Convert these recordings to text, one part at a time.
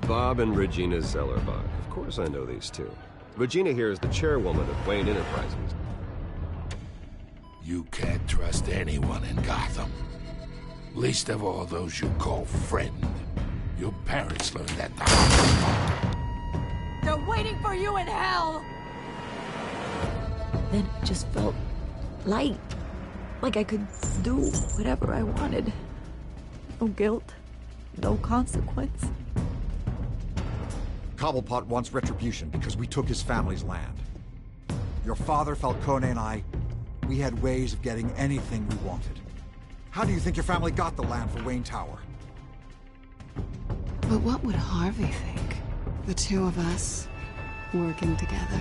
Bob and Regina Zellerbach. Of course I know these two. Regina here is the chairwoman of Wayne Enterprises. You can't trust anyone in Gotham. Least of all those you call friend. Your parents learned that the hard way. They're waiting for you in hell! Then it just felt light. Like I could do whatever I wanted. No guilt. No consequence. Cobblepot wants retribution because we took his family's land. Your father, Falcone, and I, we had ways of getting anything we wanted. How do you think your family got the land for Wayne Tower? But what would Harvey think? The two of us, working together.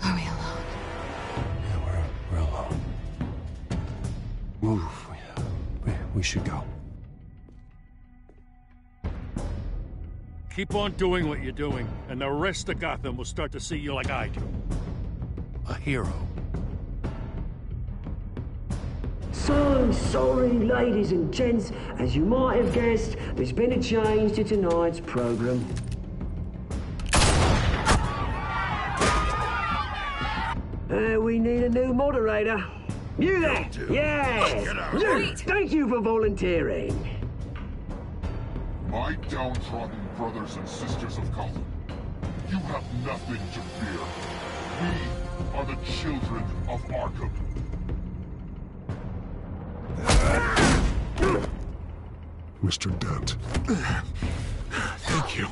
Are we alone? Yeah, we're alone. Move. We should go. Keep on doing what you're doing, and the rest of Gotham will start to see you like I do. A hero. So sorry, ladies and gents. As you might have guessed, there's been a change to tonight's program. We need a new moderator. You there? Yeah! Luke, thank you for volunteering. My downtrodden brothers and sisters of Gotham, you have nothing to fear. We are the children of Arkham. Mr. Dent. Thank you.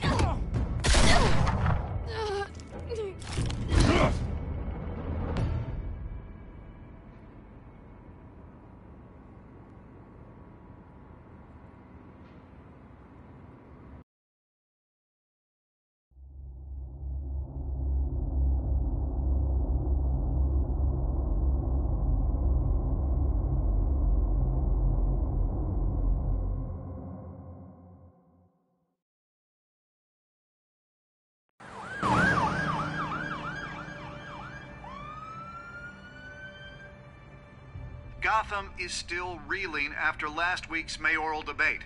Gotham is still reeling after last week's mayoral debate.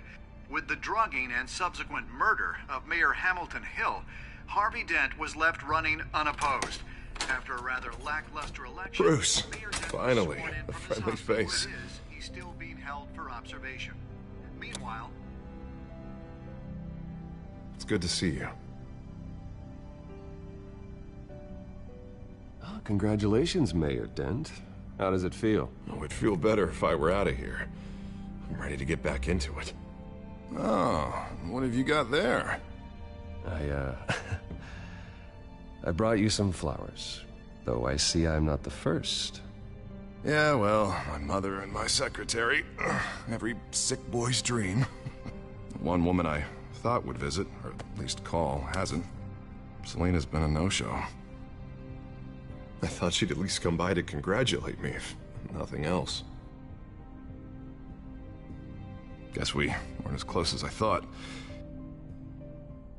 With the drugging and subsequent murder of Mayor Hamilton Hill, Harvey Dent was left running unopposed. After a rather lackluster election, Bruce, Mayor Dent finally, was sworn in a from his friendly house, where face. it is, he's still being held for observation. Meanwhile, It's good to see you. Oh, congratulations, Mayor Dent. How does it feel? Oh, it'd feel better if I were out of here. I'm ready to get back into it. Oh, what have you got there? I brought you some flowers. Though I see I'm not the first. Yeah, well, my mother and my secretary. Every sick boy's dream. One woman I thought would visit, or at least call, hasn't. Selena's been a no-show. I thought she'd at least come by to congratulate me, if nothing else. Guess we weren't as close as I thought.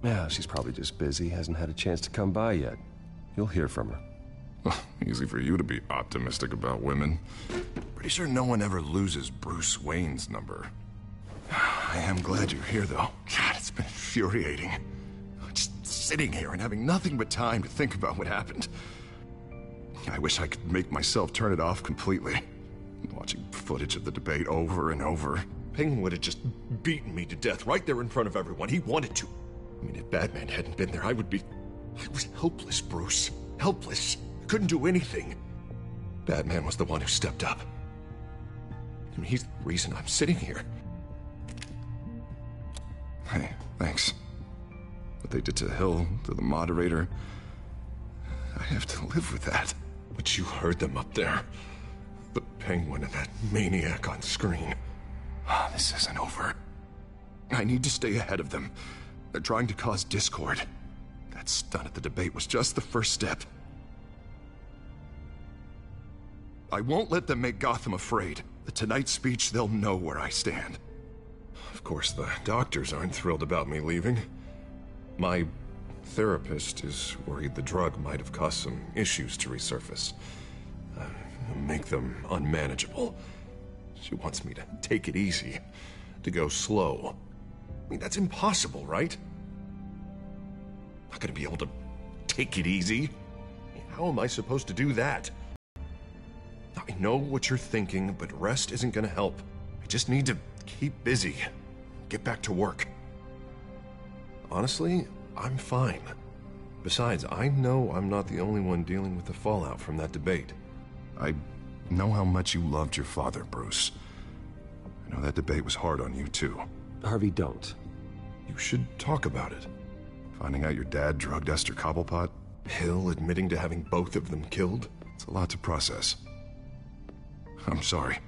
Yeah, she's probably just busy, hasn't had a chance to come by yet. You'll hear from her. Easy for you to be optimistic about women. Pretty sure no one ever loses Bruce Wayne's number. I am glad you're here, though. God, it's been infuriating. Just sitting here and having nothing but time to think about what happened. I wish I could make myself turn it off completely. Watching footage of the debate over and over. Penguin would have just beaten me to death right there in front of everyone. He wanted to. I mean, if Batman hadn't been there, I was helpless, Bruce. Helpless. Couldn't do anything. Batman was the one who stepped up. I mean, he's the reason I'm sitting here. Hey, thanks. What they did to Hill, to the moderator, I have to live with that. But you heard them up there. The Penguin and that maniac on screen. This isn't over. I need to stay ahead of them. They're trying to cause discord. That stunt at the debate was just the first step. I won't let them make Gotham afraid. At tonight's speech, they'll know where I stand. Of course, the doctors aren't thrilled about me leaving. My therapist is worried the drug might have caused some issues to resurface. Make them unmanageable. She wants me to take it easy, to go slow. mean, that's impossible, right? Not gonna be able to take it easy. I mean, how am I supposed to do that? I know what you're thinking, but rest isn't gonna help. I just need to keep busy. Get back to work. Honestly, I'm fine. Besides, I know I'm not the only one dealing with the fallout from that debate. I know how much you loved your father, Bruce. I know that debate was hard on you, too. Harvey, don't. You should talk about it. Finding out your dad drugged Esther Cobblepot? Hill admitting to having both of them killed? It's a lot to process. I'm sorry.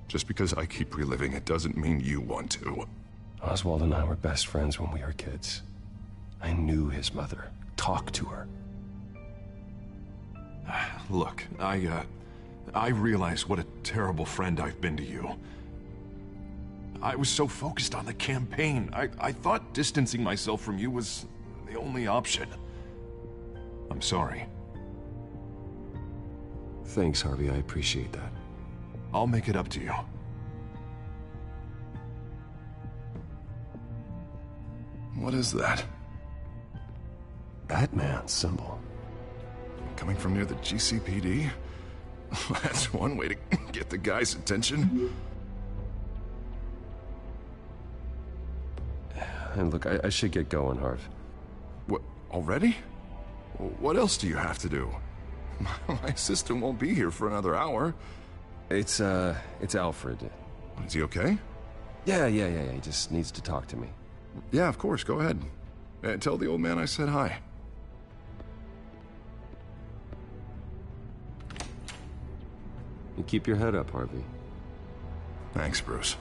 Just because I keep reliving it doesn't mean you want to. Oswald and I were best friends when we were kids. I knew his mother. Talked to her. Look, I realize what a terrible friend I've been to you. I was so focused on the campaign. I thought distancing myself from you was the only option. I'm sorry. Thanks, Harvey. I appreciate that. I'll make it up to you. What is that? Batman's symbol. Coming from near the GCPD? That's one way to get the guy's attention. And look, I should get going, Harv. What, already? What else do you have to do? My assistant won't be here for another hour. It's Alfred. Is he okay? Yeah. He just needs to talk to me. Yeah, of course. Go ahead. Tell the old man I said hi. You keep your head up, Harvey. Thanks, Bruce.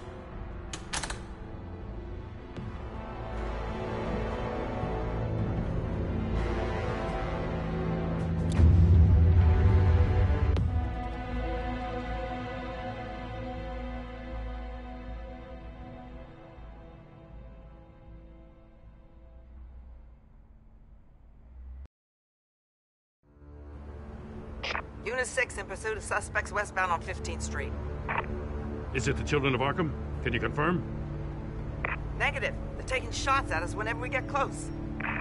Unit 6 in pursuit of suspects westbound on 15th Street. Is it the Children of Arkham? Can you confirm? Negative. They're taking shots at us whenever we get close.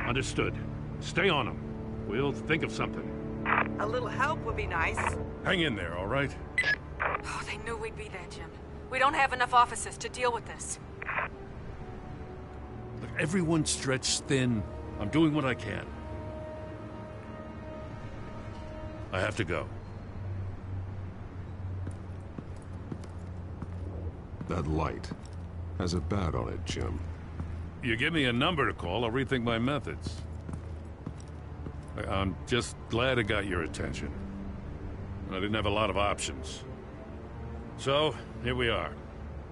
Understood. Stay on them. We'll think of something. A little help would be nice. Hang in there, all right? Oh, they knew we'd be there, Jim. We don't have enough officers to deal with this. Look, everyone's stretched thin. I'm doing what I can. I have to go. That light has a bat on it, Jim. You give me a number to call, I'll rethink my methods. I'm just glad I got your attention. I didn't have a lot of options. So, here we are.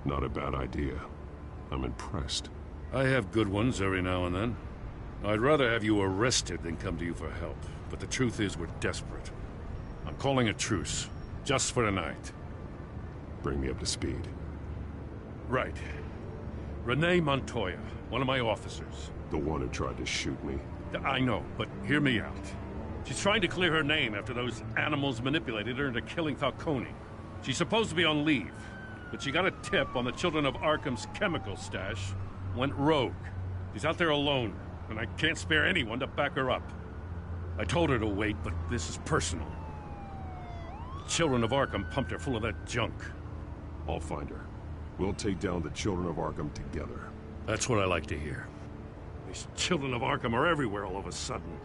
Not a bad idea. I'm impressed. I have good ones every now and then. I'd rather have you arrested than come to you for help. But the truth is, we're desperate. I'm calling a truce, just for tonight. Bring me up to speed. Right. Renee Montoya, one of my officers. The one who tried to shoot me. I know, but hear me out. She's trying to clear her name after those animals manipulated her into killing Falcone. She's supposed to be on leave, but she got a tip on the Children of Arkham's chemical stash, went rogue. She's out there alone, and I can't spare anyone to back her up. I told her to wait, but this is personal. The Children of Arkham pumped her full of that junk. I'll find her. We'll take down the Children of Arkham together. That's what I like to hear. These Children of Arkham are everywhere all of a sudden.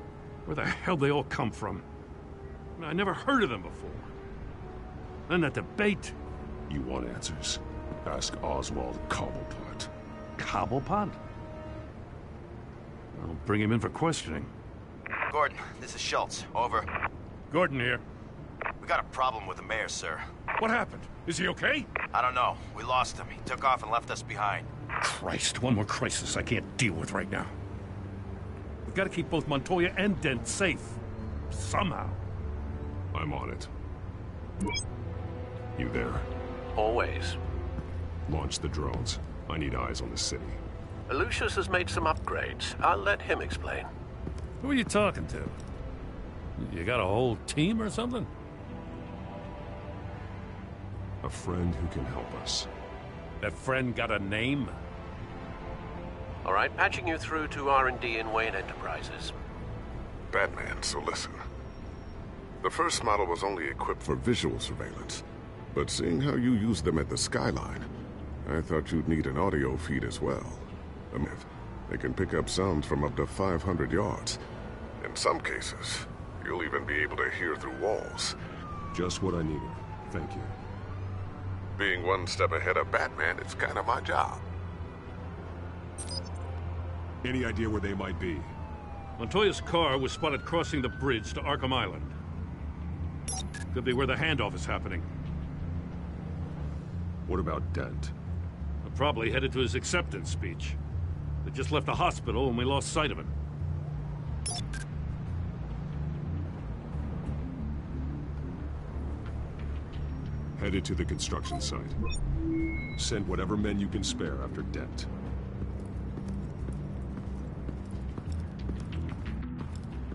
Where the hell they all come from? I never heard of them before. Then that debate. You want answers? Ask Oswald Cobblepot. Cobblepot? I'll bring him in for questioning. Gordon, this is Schultz. Over. Gordon here. We got a problem with the mayor, sir. What happened? Is he okay? I don't know. We lost him. He took off and left us behind. Christ, one more crisis I can't deal with right now. We've got to keep both Montoya and Dent safe. Somehow. I'm on it. You there? Always. Launch the drones. I need eyes on the city. Lucius has made some upgrades. I'll let him explain. Who are you talking to? You got a whole team or something? A friend who can help us. That friend got a name? All right, patching you through to R&D in Wayne Enterprises. Batman, so listen. The first model was only equipped for visual surveillance, but seeing how you use them at the Skyline, I thought you'd need an audio feed as well. They can pick up sounds from up to 500 yards. In some cases, you'll even be able to hear through walls. Just what I needed. Thank you. Being one step ahead of Batman, it's kind of my job. Any idea where they might be? Montoya's car was spotted crossing the bridge to Arkham Island. Could be where the handoff is happening. What about Dent? Probably headed to his acceptance speech. They just left the hospital and we lost sight of him. Headed to the construction site. Send whatever men you can spare after Dent.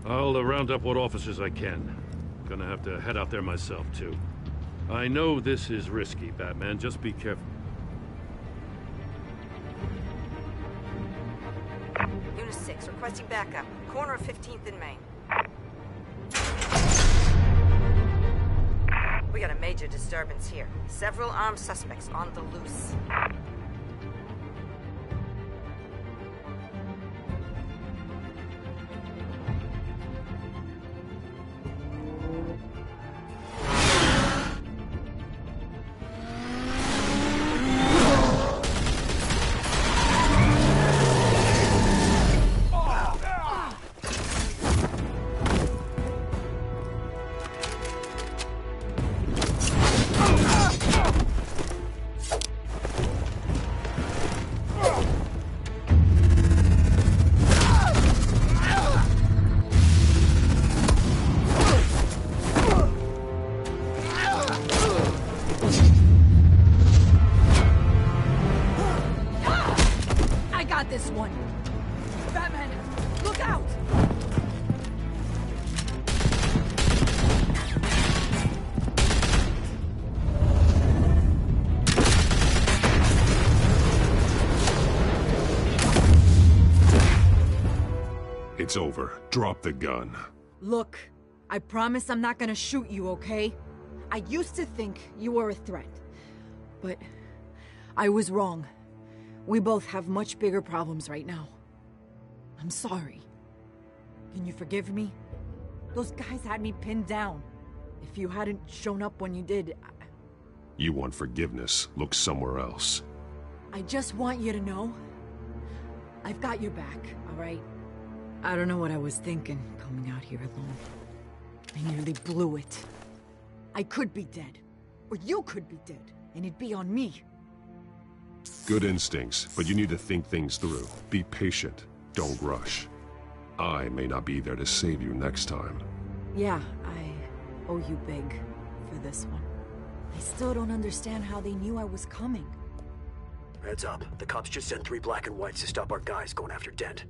I'll round up what officers I can. Gonna have to head out there myself, too. I know this is risky, Batman. Just be careful. Unit 6, requesting backup. Corner of 15th and Main. We got a major disturbance here. Several armed suspects on the loose. This one. Batman, look out! It's over. Drop the gun. Look, I promise I'm not gonna shoot you, okay? I used to think you were a threat, but I was wrong. We both have much bigger problems right now. I'm sorry. Can you forgive me? Those guys had me pinned down. If you hadn't shown up when you did, You want forgiveness? Look somewhere else. I just want you to know, I've got your back, all right? I don't know what I was thinking, coming out here alone. I nearly blew it. I could be dead, or you could be dead, and it'd be on me. Good instincts, but you need to think things through. Be patient. Don't rush. I may not be there to save you next time. Yeah, I owe you big for this one. I still don't understand how they knew I was coming. Heads up. The cops just sent 3 black and whites to stop our guys going after Dent.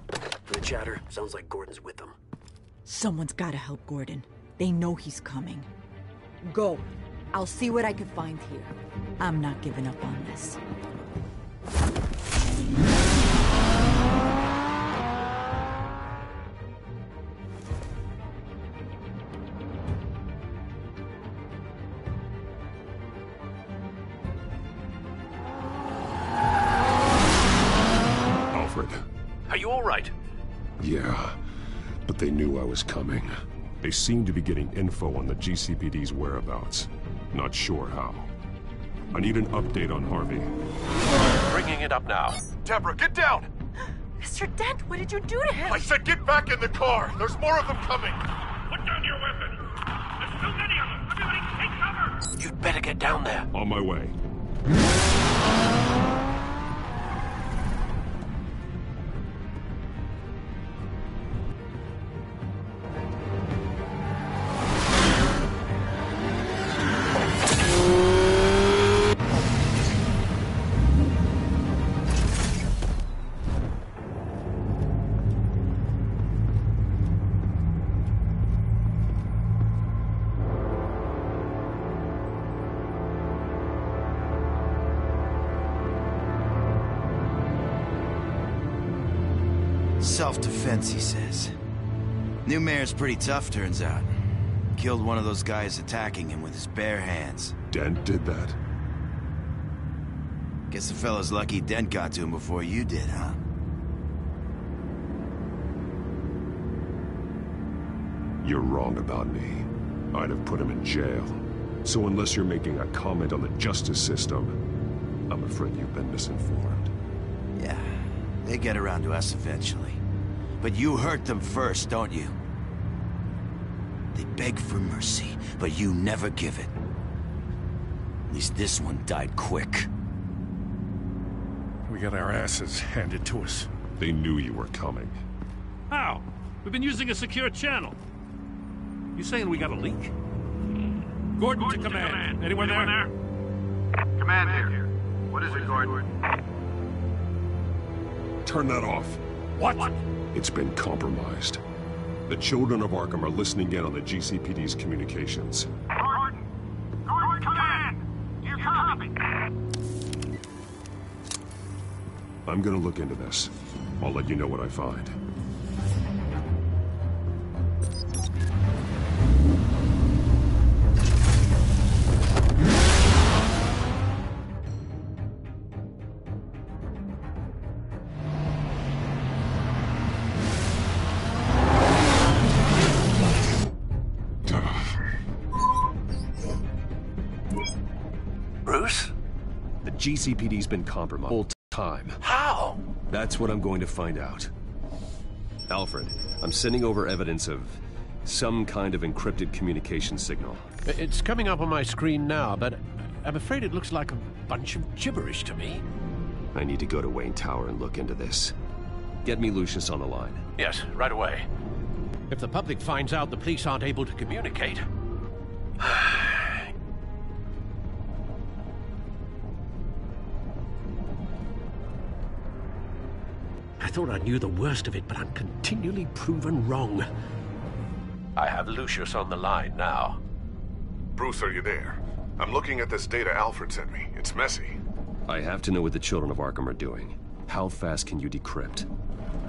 From the chatter, sounds like Gordon's with them. Someone's gotta help Gordon. They know he's coming. Go. I'll see what I can find here. I'm not giving up on this. Alfred. Are you all right? Yeah, but they knew I was coming. They seem to be getting info on the GCPD's whereabouts. Not sure how. I need an update on Harvey. Bringing it up now. Deborah, get down! Mr. Dent, what did you do to him? I said get back in the car! There's more of them coming! Put down your weapon! There's too many of them! Everybody take cover! You'd better get down there. On my way. Self-defense, he says. New mayor's pretty tough, turns out. Killed one of those guys attacking him with his bare hands. Dent did that? Guess the fella's lucky Dent got to him before you did, huh? You're wrong about me. I'd have put him in jail. So unless you're making a comment on the justice system, I'm afraid you've been misinformed. Yeah, they get around to us eventually. But you hurt them first, don't you? They beg for mercy, but you never give it. At least this one died quick. We got our asses handed to us. They knew you were coming. How? We've been using a secure channel. You saying we got a leak? Gordon to command. Anyone there? Command here. What is it, Gordon? Turn that off. What? It's been compromised. The children of Arkham are listening in on the GCPD's communications. Gordon! Gordon, command! You copy? I'm gonna look into this. I'll let you know what I find. Bruce? The GCPD's been compromised the whole time. How? That's what I'm going to find out. Alfred, I'm sending over evidence of some kind of encrypted communication signal. It's coming up on my screen now, but I'm afraid it looks like a bunch of gibberish to me. I need to go to Wayne Tower and look into this. Get me Lucius on the line. Yes, right away. If the public finds out the police aren't able to communicate... I thought I knew the worst of it, but I'm continually proven wrong. I have Lucius on the line now. Bruce, are you there? I'm looking at this data Alfred sent me. It's messy. I have to know what the children of Arkham are doing. How fast can you decrypt?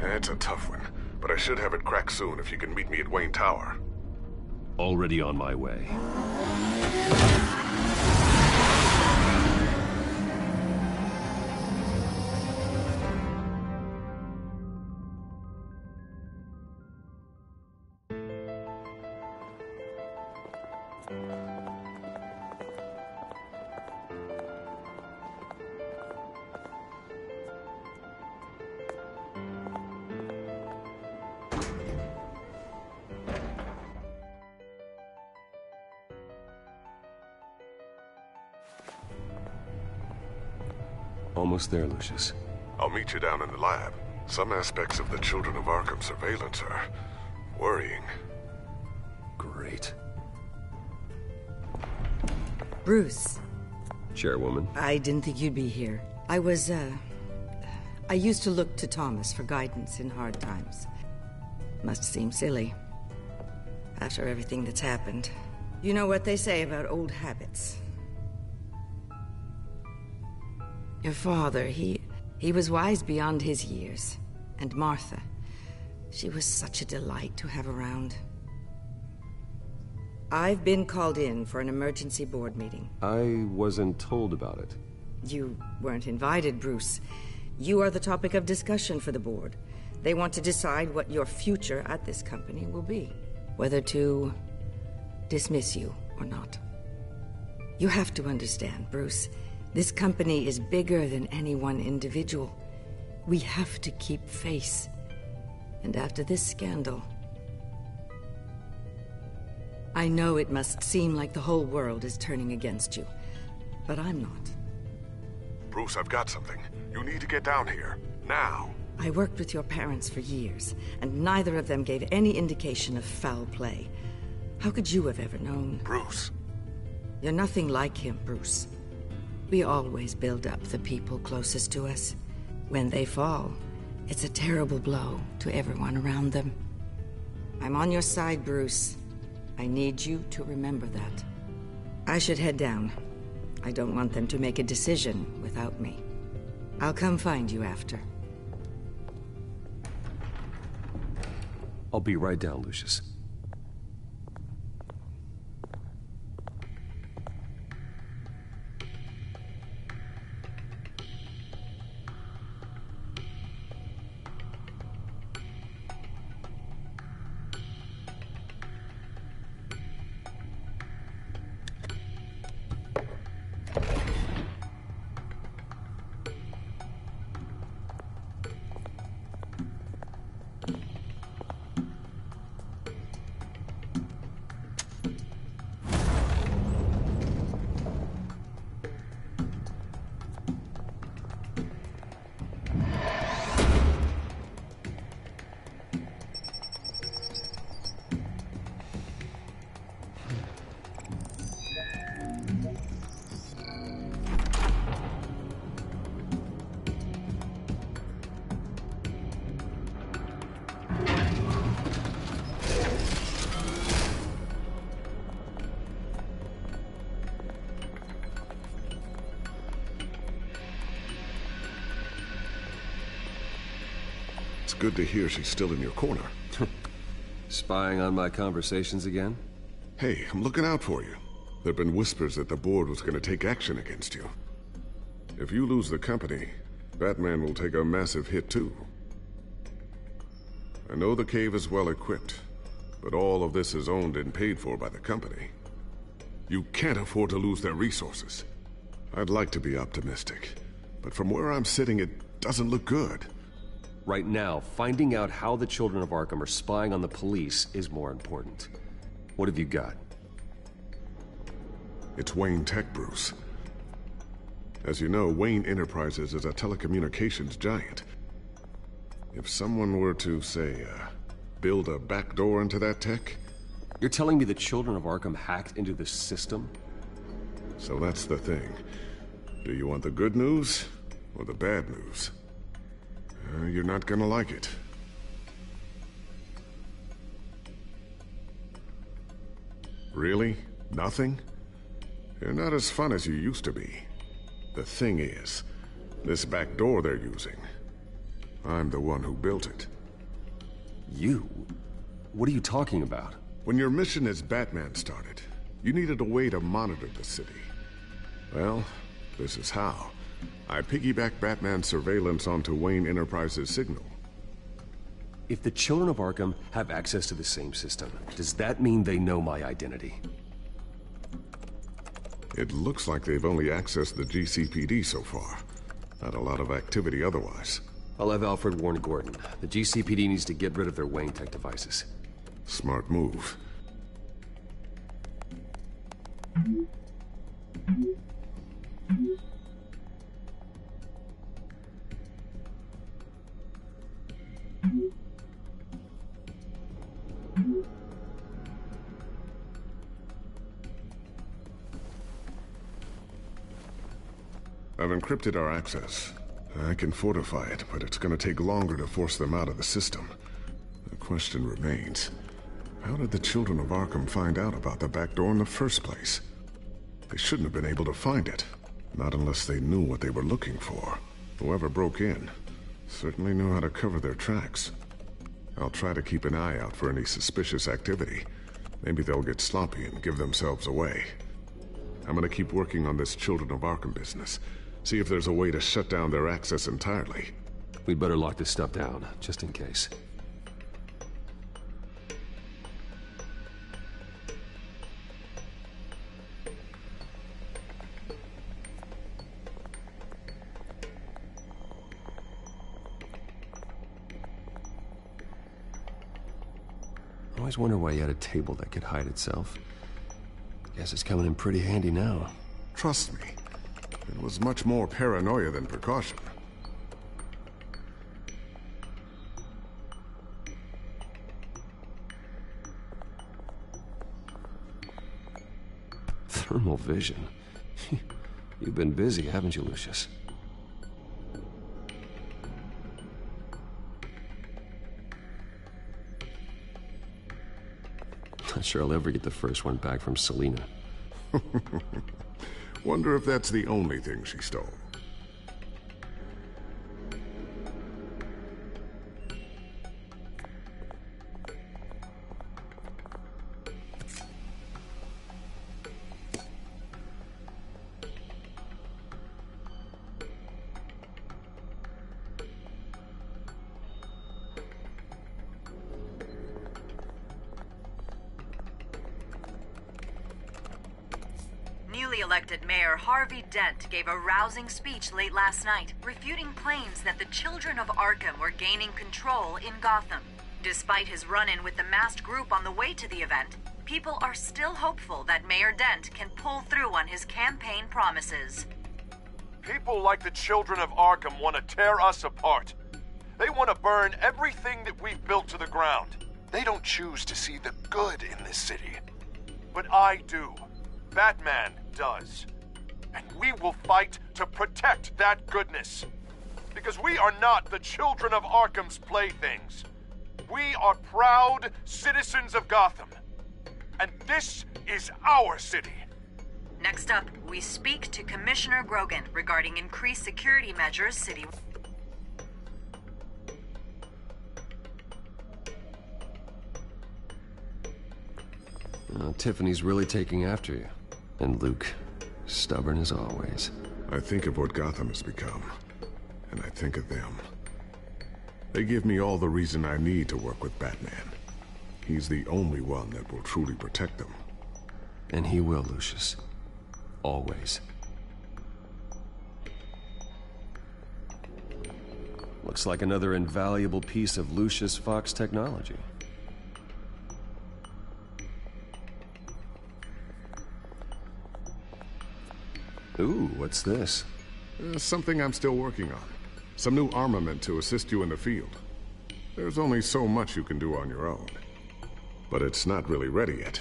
It's a tough one, but I should have it cracked soon if you can meet me at Wayne Tower. Already on my way. Almost there, Lucius. I'll meet you down in the lab. Some aspects of the Children of Arkham surveillance are worrying. Great. Bruce. Chairwoman. I didn't think you'd be here. I used to look to Thomas for guidance in hard times. Must seem silly. After everything that's happened. You know what they say about old habits. Your father, he was wise beyond his years. And Martha, she was such a delight to have around. I've been called in for an emergency board meeting. I wasn't told about it. You weren't invited, Bruce. You are the topic of discussion for the board. They want to decide what your future at this company will be. Whether to dismiss you or not. You have to understand, Bruce. This company is bigger than any one individual. We have to keep face. And after this scandal... I know it must seem like the whole world is turning against you, but I'm not. Bruce, I've got something. You need to get down here. Now. I worked with your parents for years, and neither of them gave any indication of foul play. How could you have ever known? Bruce. You're nothing like him, Bruce. We always build up the people closest to us. When they fall, it's a terrible blow to everyone around them. I'm on your side, Bruce. I need you to remember that. I should head down. I don't want them to make a decision without me. I'll come find you after. I'll be right down, Lucius. It's good to hear she's still in your corner. Spying on my conversations again? Hey, I'm looking out for you. There've been whispers that the board was going to take action against you. If you lose the company, Batman will take a massive hit too. I know the cave is well equipped, but all of this is owned and paid for by the company. You can't afford to lose their resources. I'd like to be optimistic, but from where I'm sitting, it doesn't look good. Right now, finding out how the children of Arkham are spying on the police is more important. What have you got? It's Wayne Tech, Bruce. As you know, Wayne Enterprises is a telecommunications giant. If someone were to, say, build a backdoor into that tech... You're telling me the children of Arkham hacked into the system? So that's the thing. Do you want the good news or the bad news? You're not gonna like it. Really? Nothing? You're not as fun as you used to be. The thing is, this back door they're using, I'm the one who built it. You? What are you talking about? When your mission as Batman started, you needed a way to monitor the city. Well, this is how. I piggybacked Batman's surveillance onto Wayne Enterprises' signal. If the children of Arkham have access to the same system, does that mean they know my identity? It looks like they've only accessed the GCPD so far. Not a lot of activity otherwise. I'll have Alfred warn Gordon. The GCPD needs to get rid of their Wayne Tech devices. Smart move. I've encrypted our access. I can fortify it, but it's gonna take longer to force them out of the system. The question remains, how did the children of Arkham find out about the back door in the first place? They shouldn't have been able to find it. Not unless they knew what they were looking for. Whoever broke in certainly knew how to cover their tracks. I'll try to keep an eye out for any suspicious activity. Maybe they'll get sloppy and give themselves away. I'm gonna keep working on this Children of Arkham business. See if there's a way to shut down their access entirely. We'd better lock this stuff down, just in case. I always wonder why you had a table that could hide itself. Guess it's coming in pretty handy now. Trust me, it was much more paranoia than precaution. Thermal vision. You've been busy, haven't you, Lucius? Not sure I'll ever get the first one back from Selina. Wonder if that's the only thing she stole. newly elected Mayor Harvey Dent gave a rousing speech late last night, refuting claims that the children of Arkham were gaining control in Gotham. Despite his run-in with the masked group on the way to the event, people are still hopeful that Mayor Dent can pull through on his campaign promises. People like the children of Arkham want to tear us apart. They want to burn everything that we've built to the ground. They don't choose to see the good in this city. But I do. Batman does. And we will fight to protect that goodness. Because we are not the children of Arkham's playthings. We are proud citizens of Gotham. And this is our city. Next up, we speak to Commissioner Grogan regarding increased security measures city. Tiffany's really taking after you. And Luke, stubborn as always. I think of what Gotham has become, and I think of them. They give me all the reason I need to work with Batman. He's the only one that will truly protect them. And he will, Lucius. Always. Looks like another invaluable piece of Lucius Fox technology. Ooh, what's this? Something I'm still working on. Some new armament to assist you in the field. There's only so much you can do on your own. But it's not really ready yet.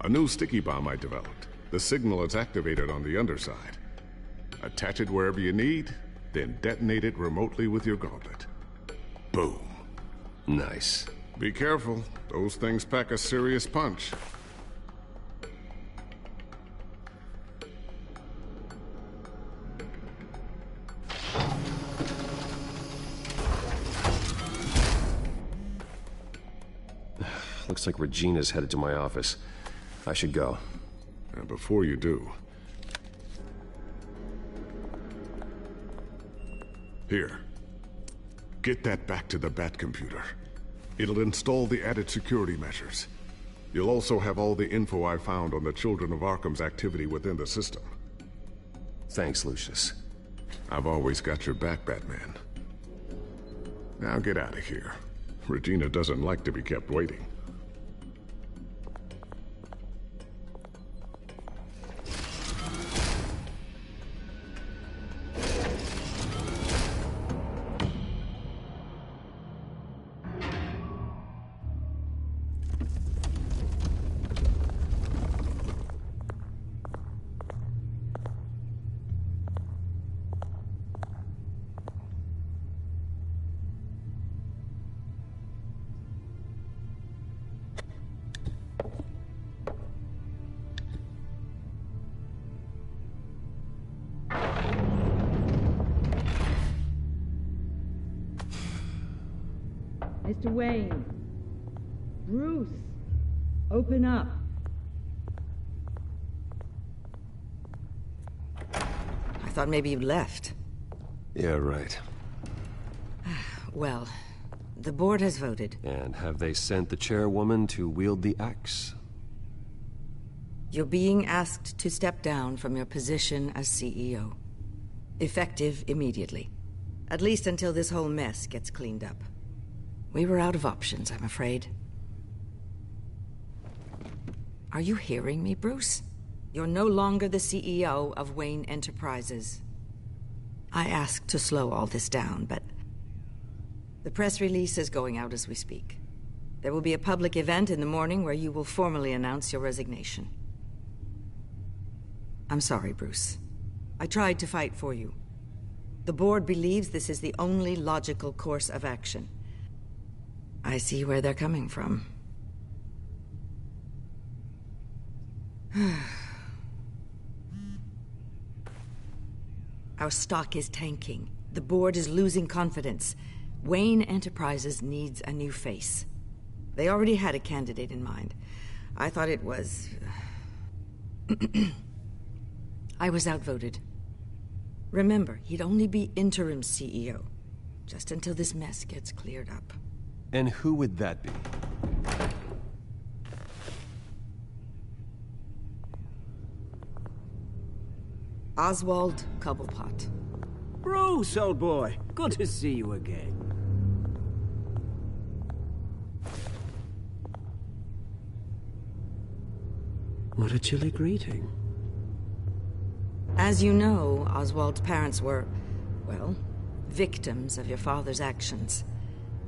A new sticky bomb I developed. The signal is activated on the underside. Attach it wherever you need, then detonate it remotely with your gauntlet. Boom. Nice. Be careful. Those things pack a serious punch. Looks like Regina's headed to my office. I should go. And before you do... Here. Get that back to the Bat computer. It'll install the added security measures. You'll also have all the info I found on the Children of Arkham's activity within the system. Thanks, Lucius. I've always got your back, Batman. Now get out of here. Regina doesn't like to be kept waiting. Mr. Wayne. Bruce. Open up. I thought maybe you left. Yeah, right. Well, the board has voted. And have they sent the chairwoman to wield the axe? You're being asked to step down from your position as CEO. Effective immediately. At least until this whole mess gets cleaned up. We were out of options, I'm afraid. Are you hearing me, Bruce? You're no longer the CEO of Wayne Enterprises. I asked to slow all this down, but... the press release is going out as we speak. There will be a public event in the morning where you will formally announce your resignation. I'm sorry, Bruce. I tried to fight for you. The board believes this is the only logical course of action. I see where they're coming from. Our stock is tanking. The board is losing confidence. Wayne Enterprises needs a new face. They already had a candidate in mind. I thought it was... I was outvoted. Remember, he'd only be interim CEO. Just until this mess gets cleared up. And who would that be? Oswald Cobblepot. Bruce, old boy. Good to see you again. What a chilly greeting. As you know, Oswald's parents were, well, victims of your father's actions.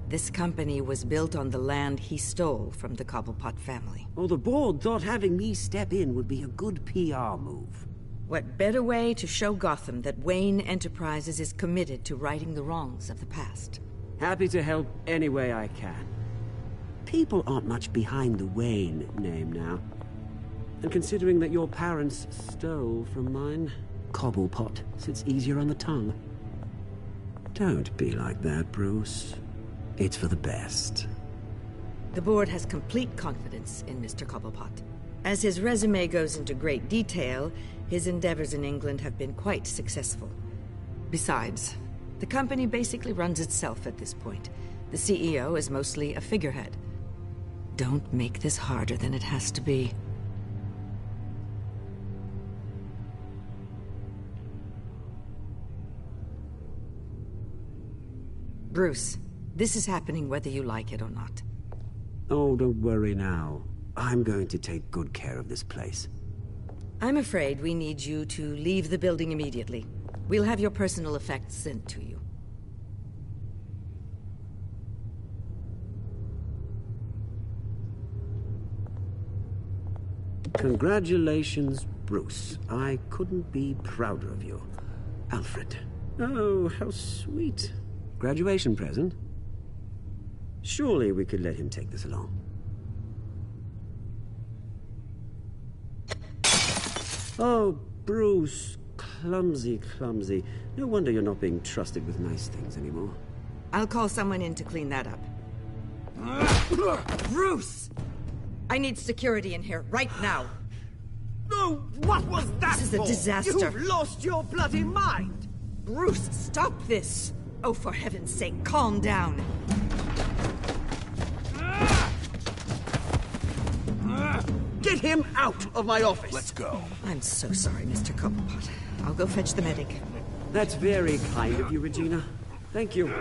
This company was built on the land he stole from the Cobblepot family. Oh, the board thought having me step in would be a good PR move. What better way to show Gotham that Wayne Enterprises is committed to righting the wrongs of the past? Happy to help any way I can. People aren't much behind the Wayne name now. And considering that your parents stole from mine, Cobblepot sits easier on the tongue. Don't be like that, Bruce. It's for the best. The board has complete confidence in Mr. Cobblepot. As his resume goes into great detail, his endeavors in England have been quite successful. Besides, the company basically runs itself at this point. The CEO is mostly a figurehead. Don't make this harder than it has to be. Bruce, this is happening whether you like it or not. Oh, don't worry now. I'm going to take good care of this place. I'm afraid we need you to leave the building immediately. We'll have your personal effects sent to you. Congratulations, Bruce. I couldn't be prouder of you. Alfred. Oh, how sweet. Graduation present? Surely we could let him take this along. Oh, Bruce. Clumsy, clumsy. No wonder you're not being trusted with nice things anymore. I'll call someone in to clean that up. Bruce! I need security in here, right now. No, what was that This is a disaster. You've lost your bloody mind! Bruce, stop this! Oh, for heaven's sake, calm down. Get him out of my office! Let's go. I'm so sorry, Mr. Cobblepot. I'll go fetch the medic. That's very kind of you, Regina. Thank you.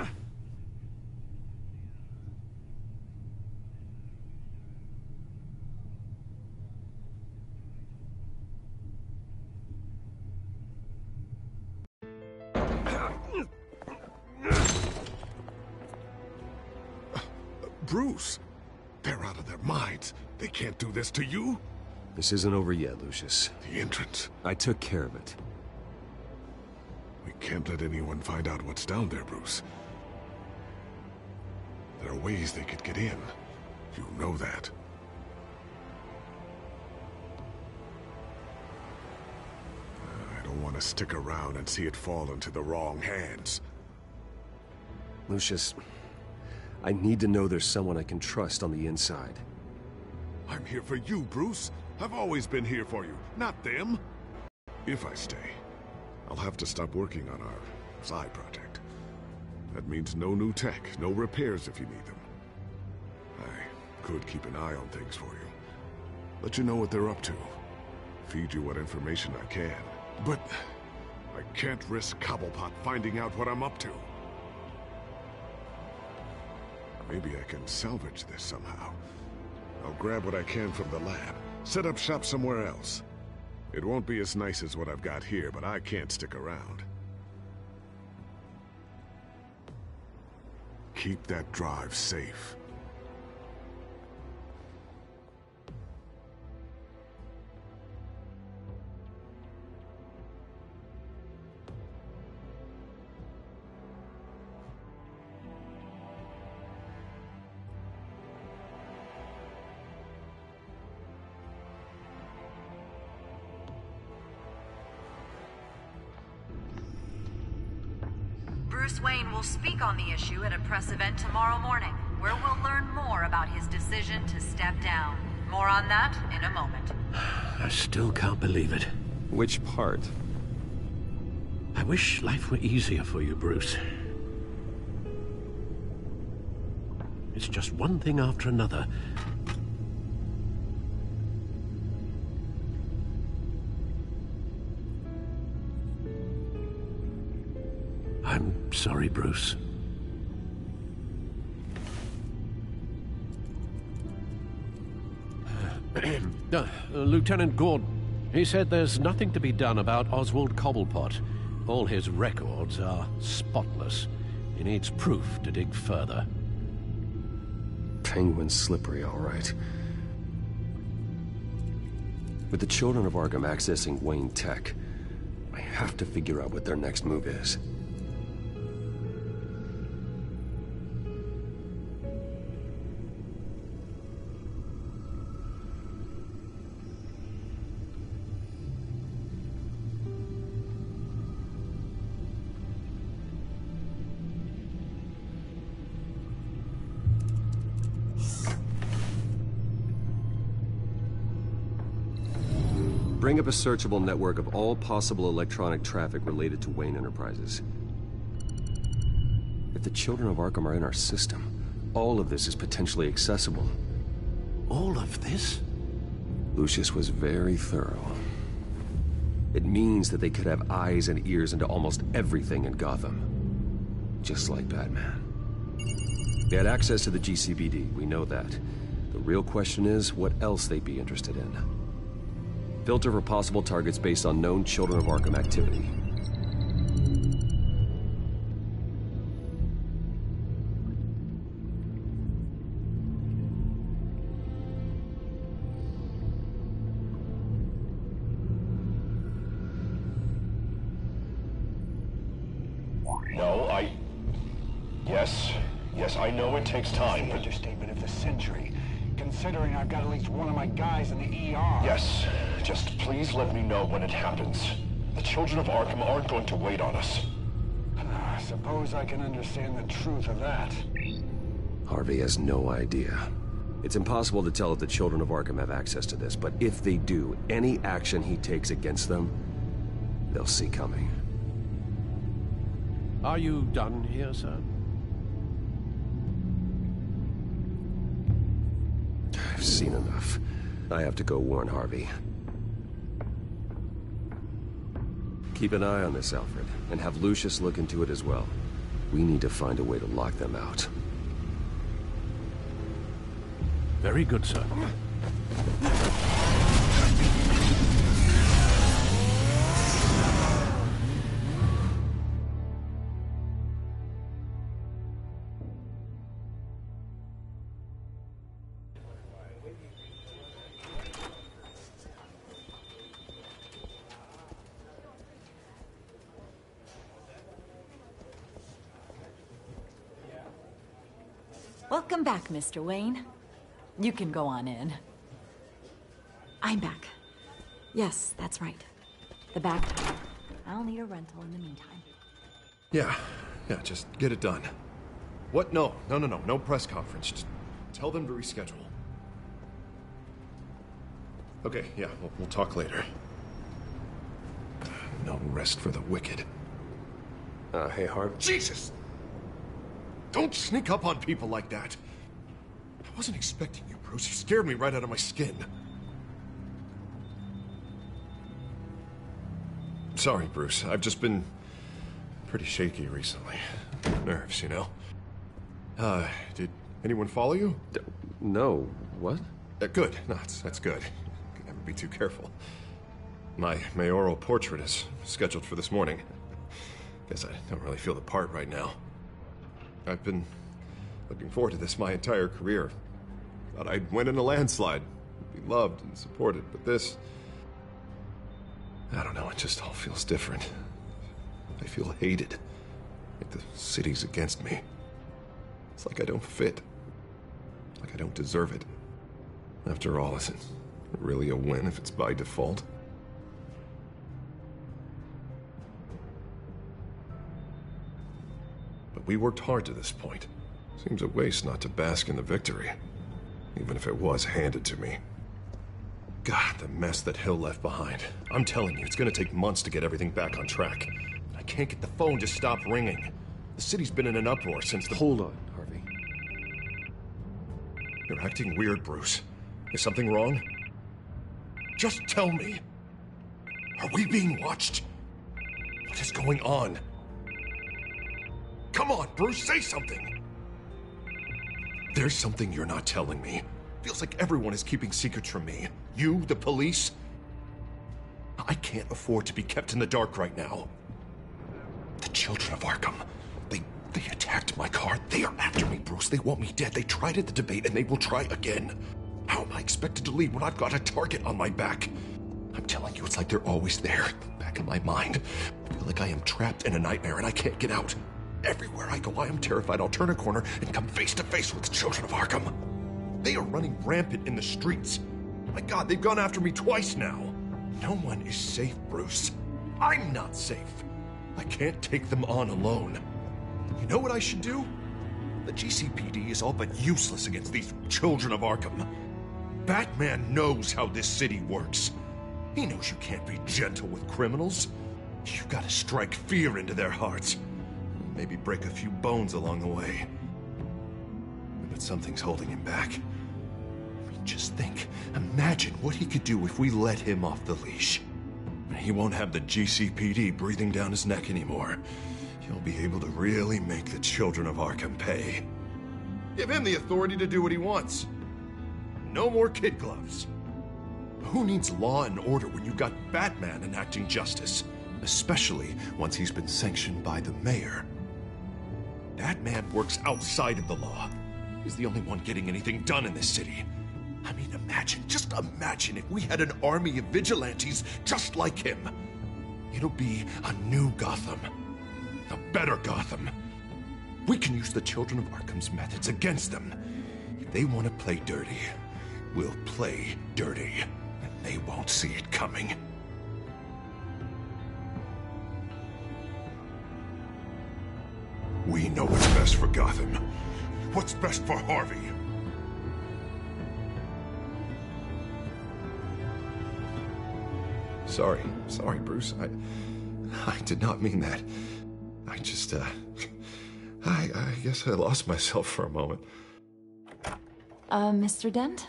Bruce, they're out of their minds. They can't do this to you. This isn't over yet, Lucius. The entrance. I took care of it. We can't let anyone find out what's down there, Bruce. There are ways they could get in. You know that. I don't want to stick around and see it fall into the wrong hands. Lucius, I need to know there's someone I can trust on the inside. I'm here for you, Bruce. I've always been here for you, not them. If I stay, I'll have to stop working on our side project. That means no new tech, no repairs if you need them. I could keep an eye on things for you. Let you know what they're up to. Feed you what information I can. But I can't risk Cobblepot finding out what I'm up to. Maybe I can salvage this somehow. I'll grab what I can from the lab, set up shop somewhere else. It won't be as nice as what I've got here, but I can't stick around. Keep that drive safe. Bruce Wayne will speak on the issue at a press event tomorrow morning, where we'll learn more about his decision to step down. More on that in a moment. I still can't believe it. Which part? I wish life were easier for you, Bruce. It's just one thing after another. I'm sorry, Bruce. Lieutenant Gordon, he said there's nothing to be done about Oswald Cobblepot. All his records are spotless. He needs proof to dig further. Penguin's slippery, all right. With the Children of Arkham accessing Wayne Tech, I have to figure out what their next move is. Bring up a searchable network of all possible electronic traffic related to Wayne Enterprises. If the Children of Arkham are in our system, all of this is potentially accessible. All of this? Lucius was very thorough. It means that they could have eyes and ears into almost everything in Gotham. Just like Batman. They had access to the GCPD, we know that. The real question is what else they'd be interested in. Filter for possible targets based on known Children of Arkham activity. No, Yes, I know it takes time. The understatement of the century, considering I've got at least one of my guys in the ER. Yes, just please let me know when it happens. The Children of Arkham aren't going to wait on us. I suppose I can understand the truth of that. Harvey has no idea. It's impossible to tell if the Children of Arkham have access to this, but if they do, any action he takes against them, they'll see coming. Are you done here, sir? I've seen enough. I have to go warn Harvey. Keep an eye on this, Alfred, and have Lucius look into it as well. We need to find a way to lock them out. Very good, sir. Welcome back, Mr. Wayne. You can go on in. I'm back. Yes, that's right. The back door. I'll need a rental in the meantime. Yeah, just get it done. What? No press conference. Just tell them to reschedule. Okay, yeah, we'll talk later. No rest for the wicked. Hey, Harv. Jesus! Don't sneak up on people like that. I wasn't expecting you, Bruce. You scared me right out of my skin. Sorry, Bruce. I've just been pretty shaky recently. Nerves, you know. Did anyone follow you? No. What? Good. No, that's good. Can never be too careful. My mayoral portrait is scheduled for this morning. Guess I don't really feel the part right now. I've been looking forward to this my entire career. Thought I'd win in a landslide, be loved and supported, but this... I don't know, it just all feels different. I feel hated, like the city's against me. It's like I don't fit, like I don't deserve it. After all, is it really a win if it's by default? But we worked hard to this point. Seems a waste not to bask in the victory, even if it was handed to me. God, the mess that Hill left behind. I'm telling you, it's gonna take months to get everything back on track. I can't get the phone to stop ringing. The city's been in an uproar since the... Hold on, Harvey. You're acting weird, Bruce. Is something wrong? Just tell me. Are we being watched? What is going on? Come on, Bruce, say something! There's something you're not telling me. Feels like everyone is keeping secrets from me. You, the police. I can't afford to be kept in the dark right now. The children of Arkham. They attacked my car. They are after me, Bruce. They want me dead. They tried at the debate, and they will try again. How am I expected to leave when I've got a target on my back? I'm telling you, it's like they're always there, back in my mind. I feel like I am trapped in a nightmare, and I can't get out. Everywhere I go, I am terrified I'll turn a corner and come face to face with the children of Arkham. They are running rampant in the streets. My God, they've gone after me twice now. No one is safe, Bruce. I'm not safe. I can't take them on alone. You know what I should do? The GCPD is all but useless against these children of Arkham. Batman knows how this city works. He knows you can't be gentle with criminals. You've got to strike fear into their hearts. Maybe break a few bones along the way. But something's holding him back. I mean, just think. Imagine what he could do if we let him off the leash. He won't have the GCPD breathing down his neck anymore. He'll be able to really make the children of Arkham pay. Give him the authority to do what he wants. No more kid gloves. Who needs law and order when you've got Batman enacting justice? Especially once he's been sanctioned by the mayor. Batman works outside of the law. He's the only one getting anything done in this city. I mean, just imagine if we had an army of vigilantes just like him. It'll be a new Gotham. A better Gotham. We can use the children of Arkham's methods against them. If they want to play dirty, we'll play dirty. And they won't see it coming. We know what's best for Gotham. What's best for Harvey? Sorry, Bruce. I did not mean that. I just, I guess I lost myself for a moment. Mr. Dent?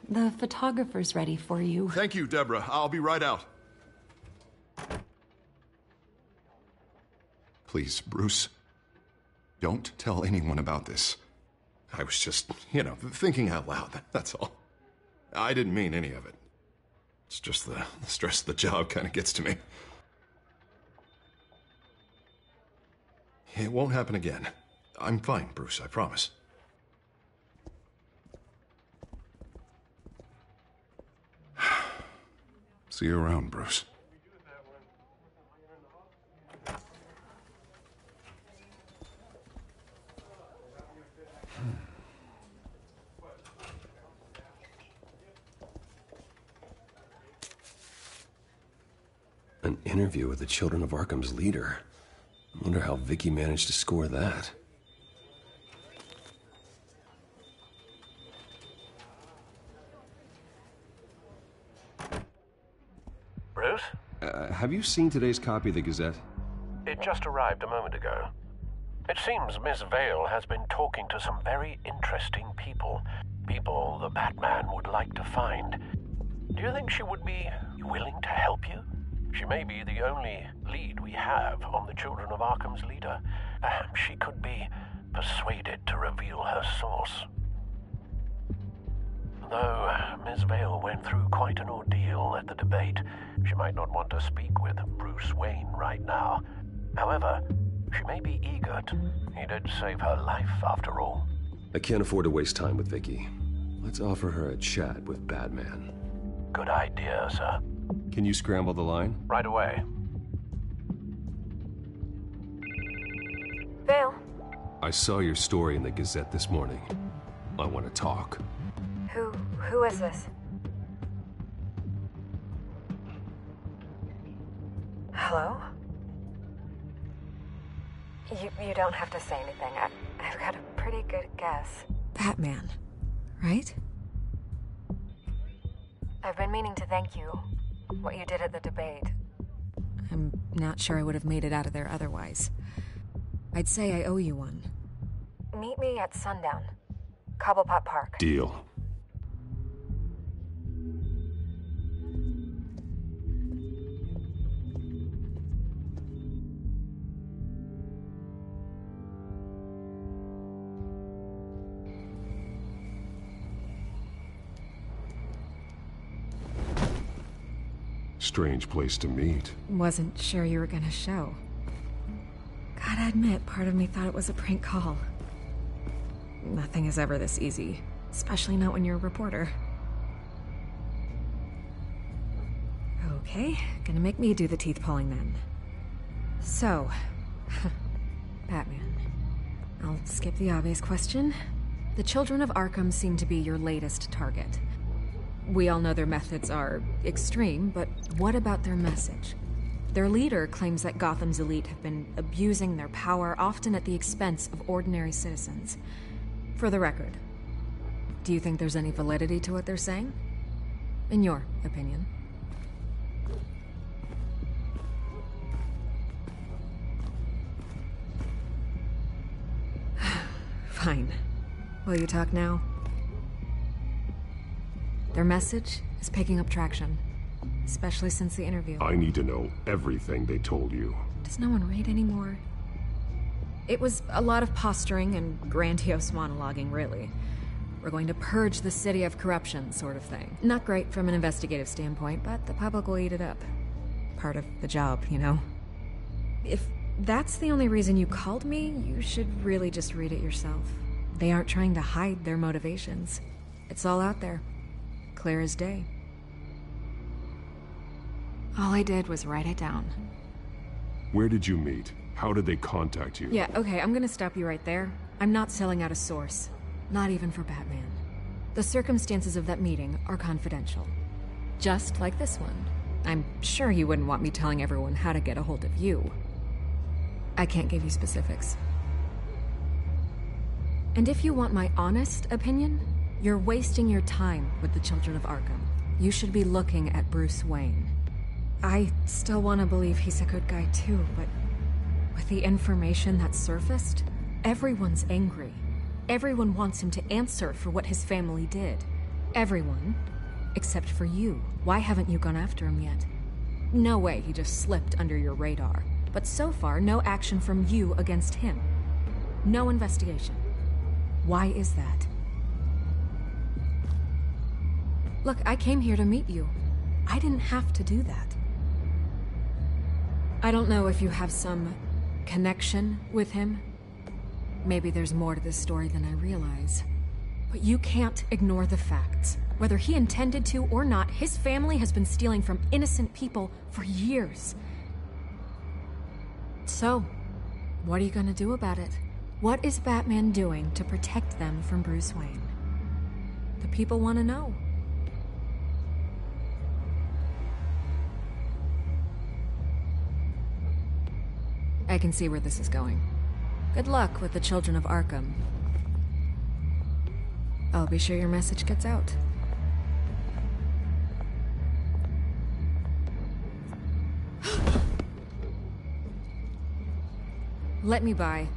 The photographer's ready for you. Thank you, Deborah. I'll be right out. Please, Bruce, don't tell anyone about this. I was just, thinking out loud, that's all. I didn't mean any of it. It's just the stress of the job kind of gets to me. It won't happen again. I'm fine, Bruce, I promise. See you around, Bruce. An interview with the Children of Arkham's leader. I wonder how Vicky managed to score that. Bruce? Have you seen today's copy of the Gazette? It just arrived a moment ago. It seems Miss Vale has been talking to some very interesting people. People the Batman would like to find. Do you think she would be willing to help you? She may be the only lead we have on the Children of Arkham's leader. Perhaps she could be persuaded to reveal her source. Though Ms. Vale went through quite an ordeal at the debate, she might not want to speak with Bruce Wayne right now. However, she may be eager to. He did save her life, after all. I can't afford to waste time with Vicky. Let's offer her a chat with Batman. Good idea, sir. Can you scramble the line? Right away. Vale. I saw your story in the Gazette this morning. I want to talk. Who is this? Hello? You don't have to say anything. I've got a pretty good guess. Batman, right? I've been meaning to thank you. What you did at the debate. I'm not sure I would have made it out of there otherwise. I'd say I owe you one. Meet me at sundown. Cobblepot Park. Deal. Strange place to meet. Wasn't sure you were gonna show. Gotta admit, part of me thought it was a prank call. Nothing is ever this easy, especially not when you're a reporter. Okay, gonna make me do the teeth pulling then. So, Batman. I'll skip the obvious question. The children of Arkham seem to be your latest target. We all know their methods are extreme, but what about their message? Their leader claims that Gotham's elite have been abusing their power, often at the expense of ordinary citizens. For the record, do you think there's any validity to what they're saying? In your opinion? Fine. Will you talk now? Their message is picking up traction, especially since the interview. I need to know everything they told you. Does no one read anymore? It was a lot of posturing and grandiose monologuing, really. We're going to purge the city of corruption, sort of thing. Not great from an investigative standpoint, but the public will eat it up. Part of the job, you know? If that's the only reason you called me, you should really just read it yourself. They aren't trying to hide their motivations. It's all out there. Clear as day. All I did was write it down. Where did you meet? How did they contact you? Yeah, okay, I'm gonna stop you right there. I'm not selling out a source. Not even for Batman. The circumstances of that meeting are confidential. Just like this one. I'm sure you wouldn't want me telling everyone how to get a hold of you. I can't give you specifics. And if you want my honest opinion, you're wasting your time with the children of Arkham. You should be looking at Bruce Wayne. I still want to believe he's a good guy too, but with the information that surfaced, everyone's angry. Everyone wants him to answer for what his family did. Everyone, except for you. Why haven't you gone after him yet? No way he just slipped under your radar. But so far, no action from you against him. No investigation. Why is that? Look, I came here to meet you. I didn't have to do that. I don't know if you have some connection with him. Maybe there's more to this story than I realize. But you can't ignore the facts. Whether he intended to or not, his family has been stealing from innocent people for years. So, what are you gonna do about it? What is Batman doing to protect them from Bruce Wayne? The people want to know. I can see where this is going. Good luck with the children of Arkham. I'll be sure your message gets out. Let me by.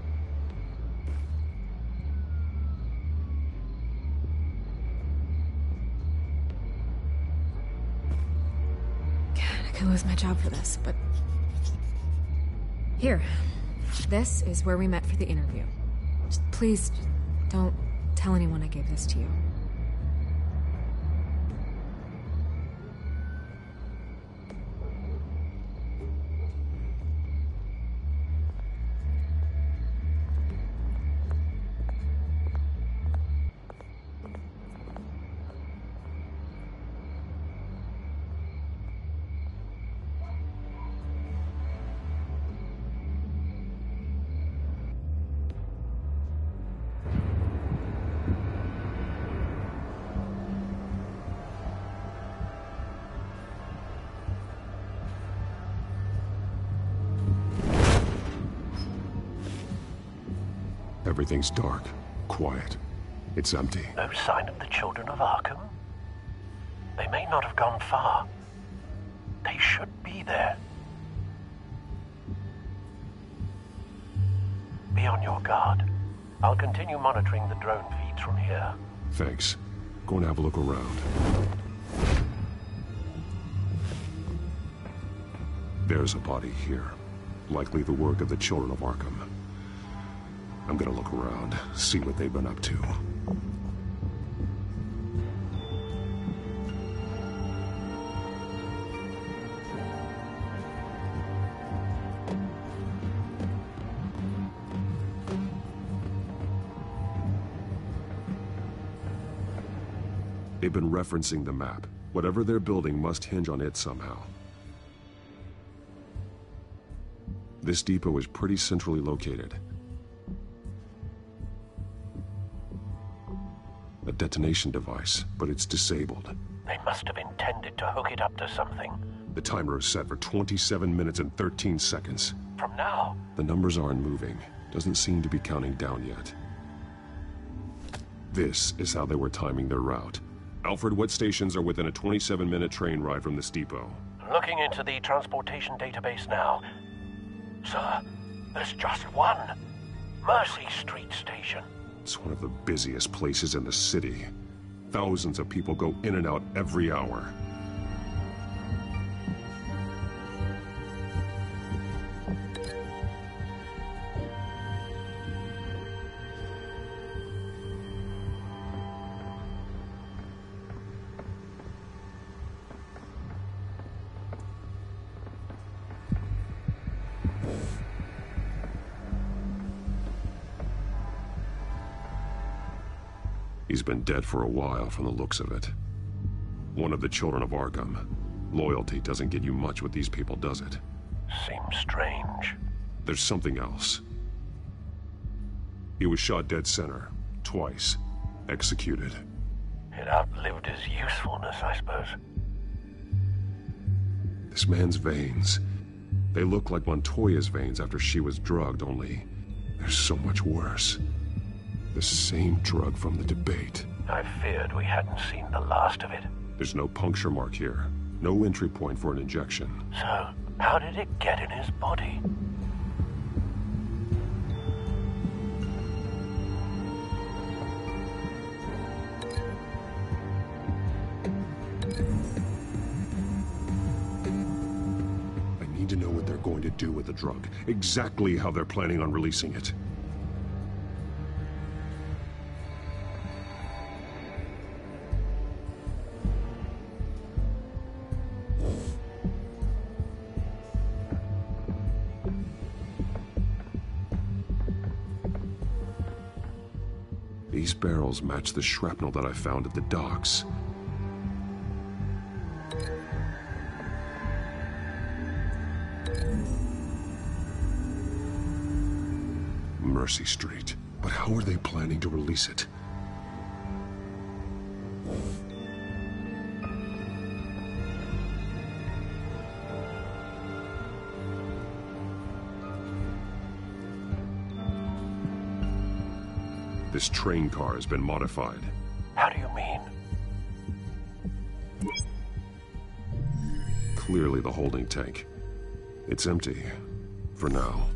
God, I could lose my job for this, but... Here. This is where we met for the interview. Just please, don't tell anyone I gave this to you. Everything's dark, quiet. It's empty. No sign of the children of Arkham? They may not have gone far. They should be there. Be on your guard. I'll continue monitoring the drone feeds from here. Thanks. Go and have a look around. There's a body here. Likely the work of the children of Arkham. I'm gonna look around, see what they've been up to. They've been referencing the map. Whatever they're building must hinge on it somehow. This depot is pretty centrally located. A detonation device, but it's disabled. They must have intended to hook it up to something. The timer is set for 27 minutes and 13 seconds. From now? The numbers aren't moving. Doesn't seem to be counting down yet. This is how they were timing their route. Alfred, what stations are within a 27-minute train ride from this depot? Looking into the transportation database now. Sir, there's just one. Mercy Street Station. It's one of the busiest places in the city. Thousands of people go in and out every hour. He's been dead for a while from the looks of it. One of the children of Arkham. Loyalty doesn't get you much with these people, does it? Seems strange. There's something else. He was shot dead center, twice, executed. It outlived his usefulness, I suppose. This man's veins, they look like Montoya's veins after she was drugged, only they're so much worse. The same drug from the debate. I feared we hadn't seen the last of it. There's no puncture mark here. No entry point for an injection. So, how did it get in his body? I need to know what they're going to do with the drug. Exactly how they're planning on releasing it. These barrels match the shrapnel that I found at the docks. Mercy Street. But how are they planning to release it? This train car has been modified. How do you mean? Clearly the holding tank. It's empty. For now.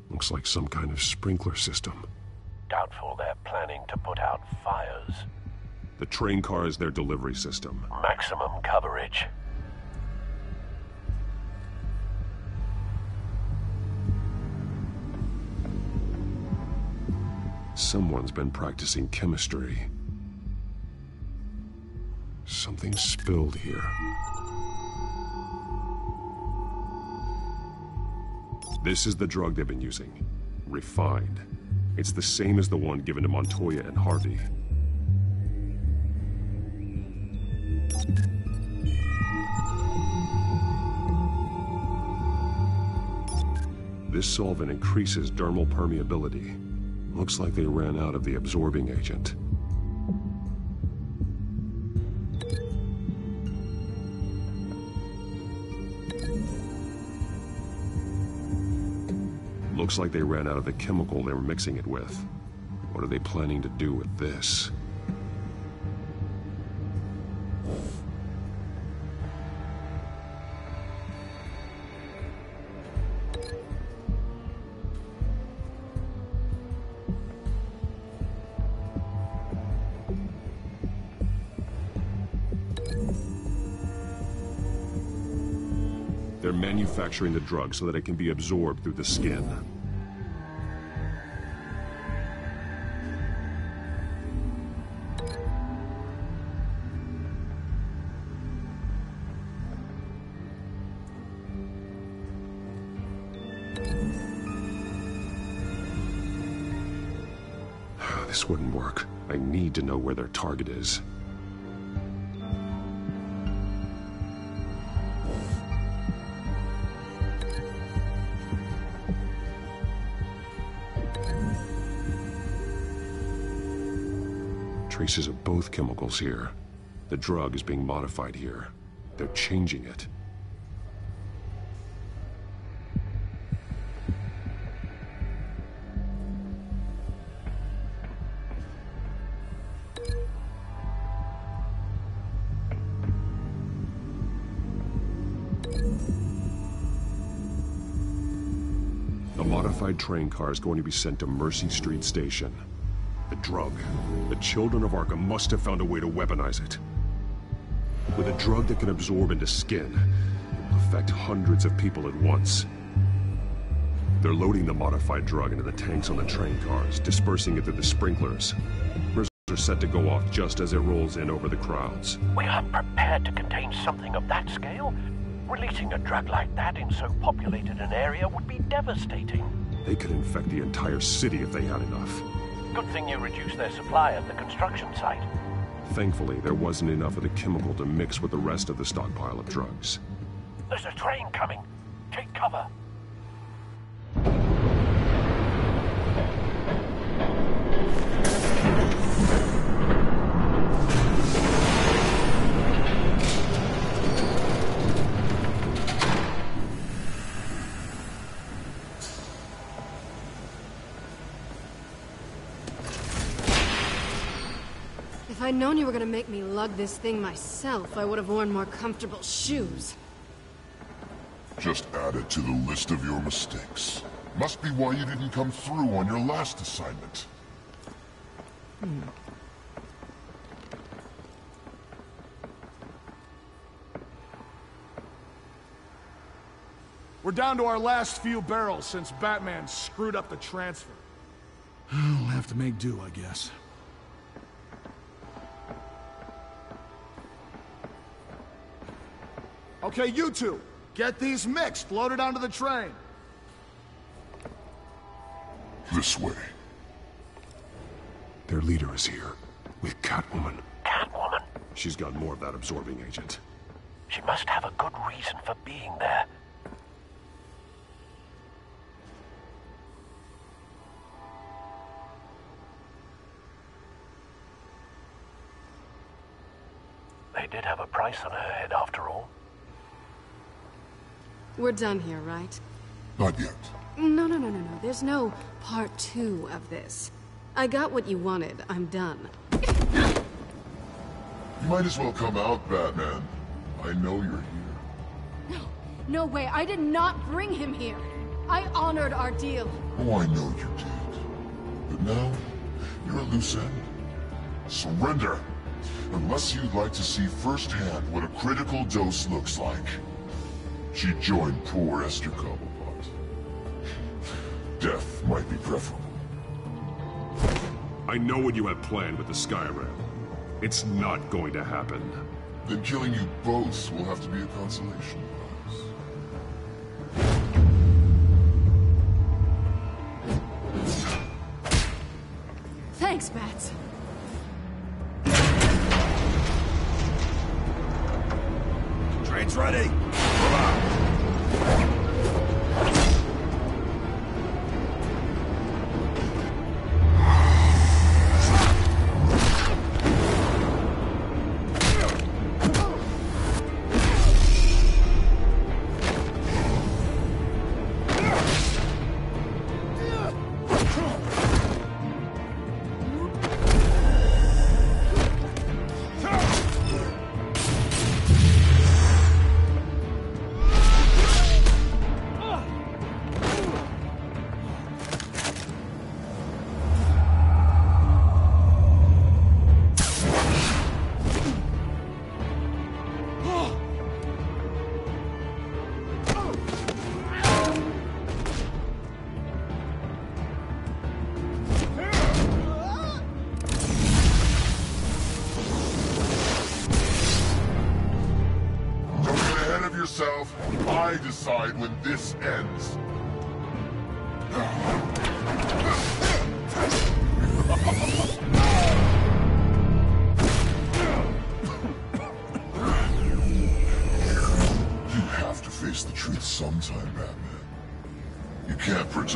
Looks like some kind of sprinkler system. Doubtful they're planning to put out fires. The train car is their delivery system. Maximum coverage. Someone's been practicing chemistry. Something spilled here. This is the drug they've been using. Refined. It's the same as the one given to Montoya and Harvey. This solvent increases dermal permeability. Looks like they ran out of the absorbing agent. Looks like they ran out of the chemical they were mixing it with. What are they planning to do with this? They're manufacturing the drug so that it can be absorbed through the skin. This wouldn't work. I need to know where their target is. Traces of both chemicals here. The drug is being modified here. They're changing it. The modified train car is going to be sent to Mercy Street Station. The drug. The children of Arkham must have found a way to weaponize it. With a drug that can absorb into skin, it will affect hundreds of people at once. They're loading the modified drug into the tanks on the train cars, dispersing it through the sprinklers. Mirrors are set to go off just as it rolls in over the crowds. We aren't prepared to contain something of that scale. Releasing a drug like that in so populated an area would be devastating. They could infect the entire city if they had enough. Good thing you reduced their supply at the construction site. Thankfully, there wasn't enough of the chemical to mix with the rest of the stockpile of drugs. There's a train coming. Take cover. If I'd known you were gonna make me lug this thing myself, I would have worn more comfortable shoes. Just add it to the list of your mistakes. Must be why you didn't come through on your last assignment. We're down to our last few barrels since Batman screwed up the transfer. We'll have to make do, I guess. Okay, you two, get these mixed, loaded onto the train. This way. Their leader is here, with Catwoman. Catwoman? She's got more of that absorbing agent. She must have a good reason for being there. They did have a price on her head after all. We're done here, right? Not yet. No. There's no part 2 of this. I got what you wanted. I'm done. You might as well come out, Batman. I know you're here. No way. I did not bring him here. I honored our deal. Oh, I know you did. But now, you're a loose end. Surrender! Unless you'd like to see firsthand what a critical dose looks like. She joined poor Esther Cobblepot. Death might be preferable. I know what you have planned with the Skyrim. It's not going to happen. Then killing you both will have to be a consolation prize. Thanks, Bats. Train's ready! Come on! I decide when this ends.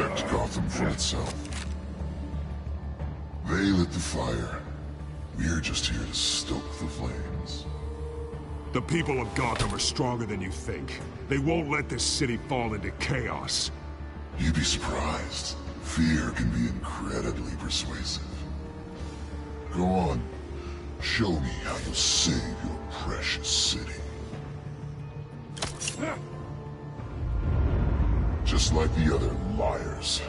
protect Gotham from itself. They lit the fire. We're just here to stoke the flames. The people of Gotham are stronger than you think. They won't let this city fall into chaos. You'd be surprised. Fear can be incredibly persuasive. Go on. Show me how you'll save your precious city. Just like the other liars.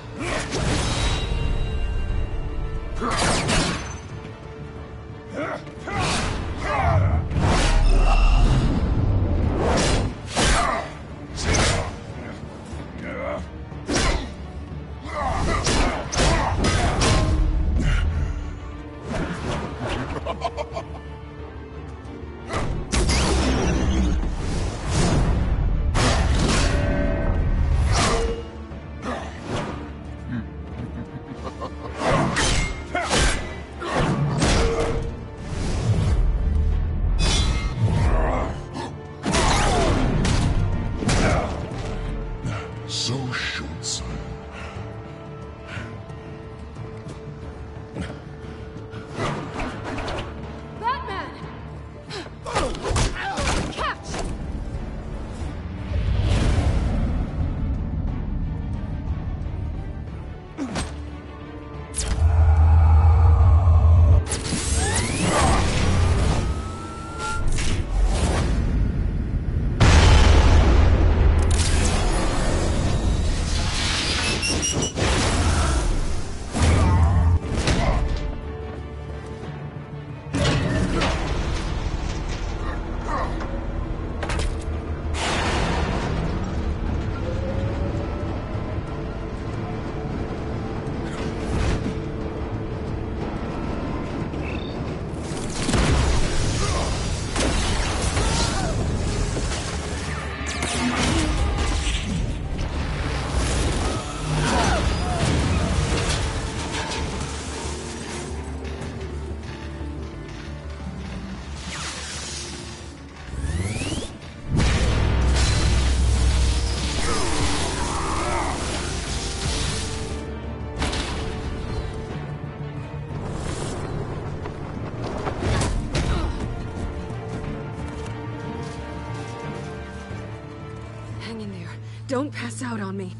Don't pass out on me.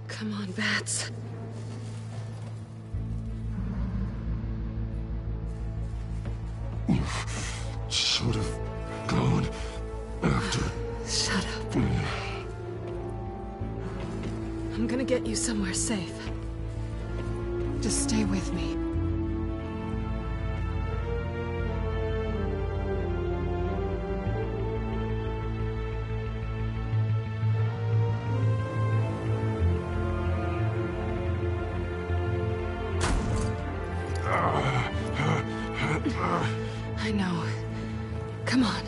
Come on, Bats. You should have gone after... Shut up. I'm gonna get you somewhere safe. Just stay with me. I know. Come on.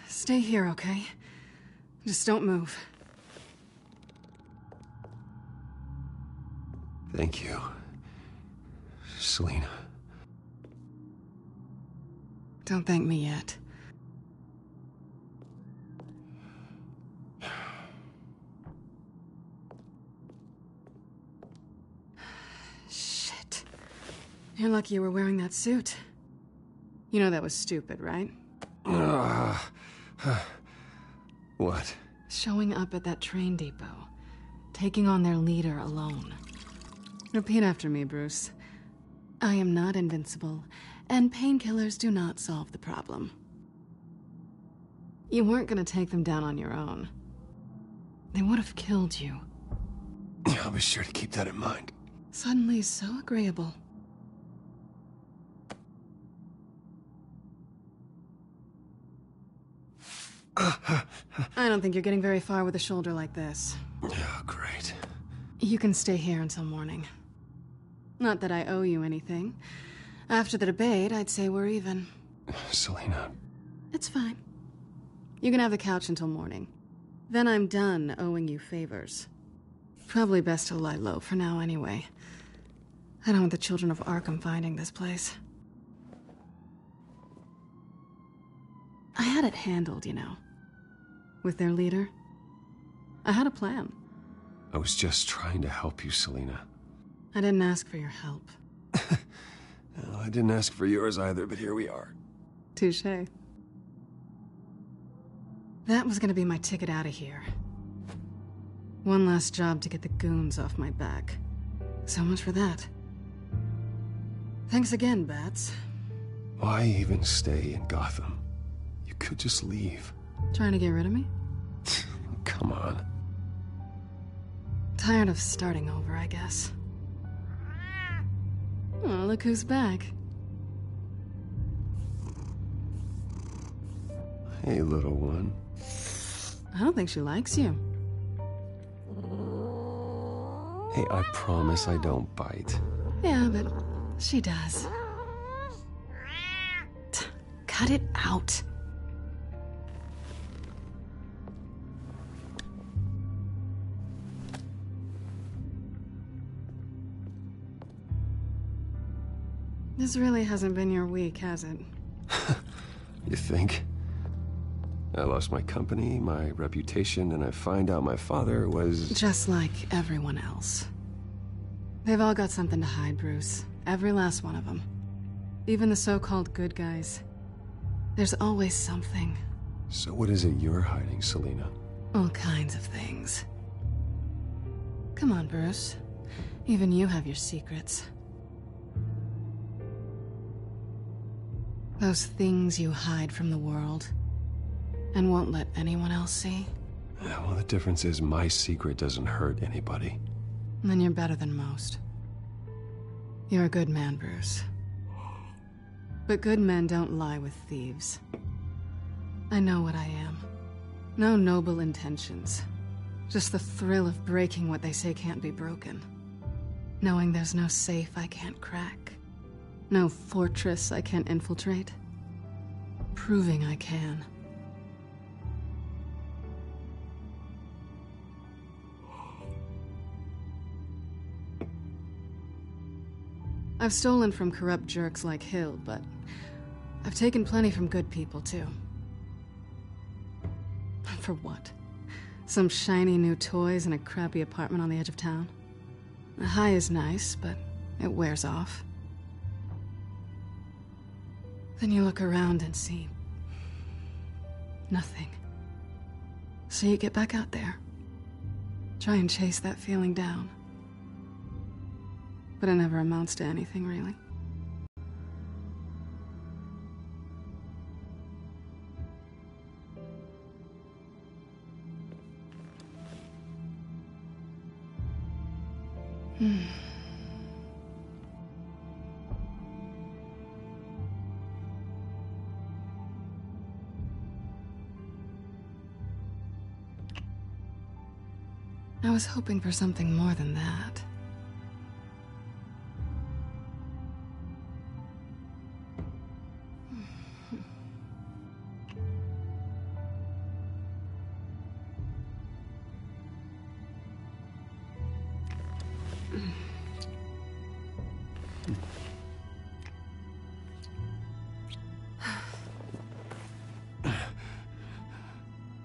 Stay here, okay? Just don't move. Thank you, Selina. Don't thank me yet. Shit. You're lucky you were wearing that suit. You know that was stupid, right? What? Showing up at that train depot. Taking on their leader alone. Repeat after me, Bruce. I am not invincible, and painkillers do not solve the problem. You weren't gonna take them down on your own. They would have killed you. I'll be sure to keep that in mind. Suddenly so agreeable. I don't think you're getting very far with a shoulder like this. Oh, great. You can stay here until morning. Not that I owe you anything. After the debate, I'd say we're even. Selina. It's fine. You can have the couch until morning. Then I'm done owing you favors. Probably best to lie low for now anyway. I don't want the children of Arkham finding this place. I had it handled, you know. With their leader. I had a plan. I was just trying to help you, Selina. I didn't ask for your help. Well, I didn't ask for yours either, but here we are. Touché. That was gonna be my ticket out of here. One last job to get the goons off my back. So much for that. Thanks again, Bats. Why even stay in Gotham? You could just leave. Trying to get rid of me? Come on. Tired of starting over, I guess. Oh, look who's back. Hey, little one. I don't think she likes you. Hey, I promise I don't bite. Yeah, but she does. Cut it out. This really hasn't been your week, has it? You think? I lost my company, my reputation, and I find out my father was... Just like everyone else. They've all got something to hide, Bruce. Every last one of them. Even the so-called good guys. There's always something. So what is it you're hiding, Selina? All kinds of things. Come on, Bruce. Even you have your secrets. Those things you hide from the world and won't let anyone else see. Yeah, well, the difference is my secret doesn't hurt anybody. Then you're better than most. You're a good man, Bruce. But good men don't lie with thieves. I know what I am. No noble intentions. Just the thrill of breaking what they say can't be broken. Knowing there's no safe I can't crack. No fortress I can't infiltrate. Proving I can. I've stolen from corrupt jerks like Hill, but I've taken plenty from good people, too. For what? Some shiny new toys and a crappy apartment on the edge of town? A high is nice, but it wears off. Then you look around and see nothing. So you get back out there. Try and chase that feeling down. But it never amounts to anything, really. I was hoping for something more than that.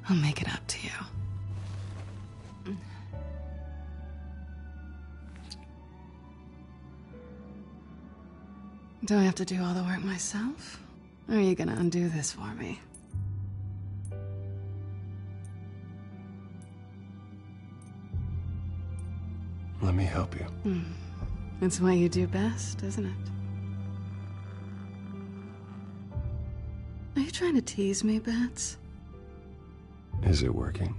I'll make it up to you. Do I have to do all the work myself? Or are you gonna undo this for me? Let me help you. It's what you do best, isn't it? Are you trying to tease me, Bats? Is it working?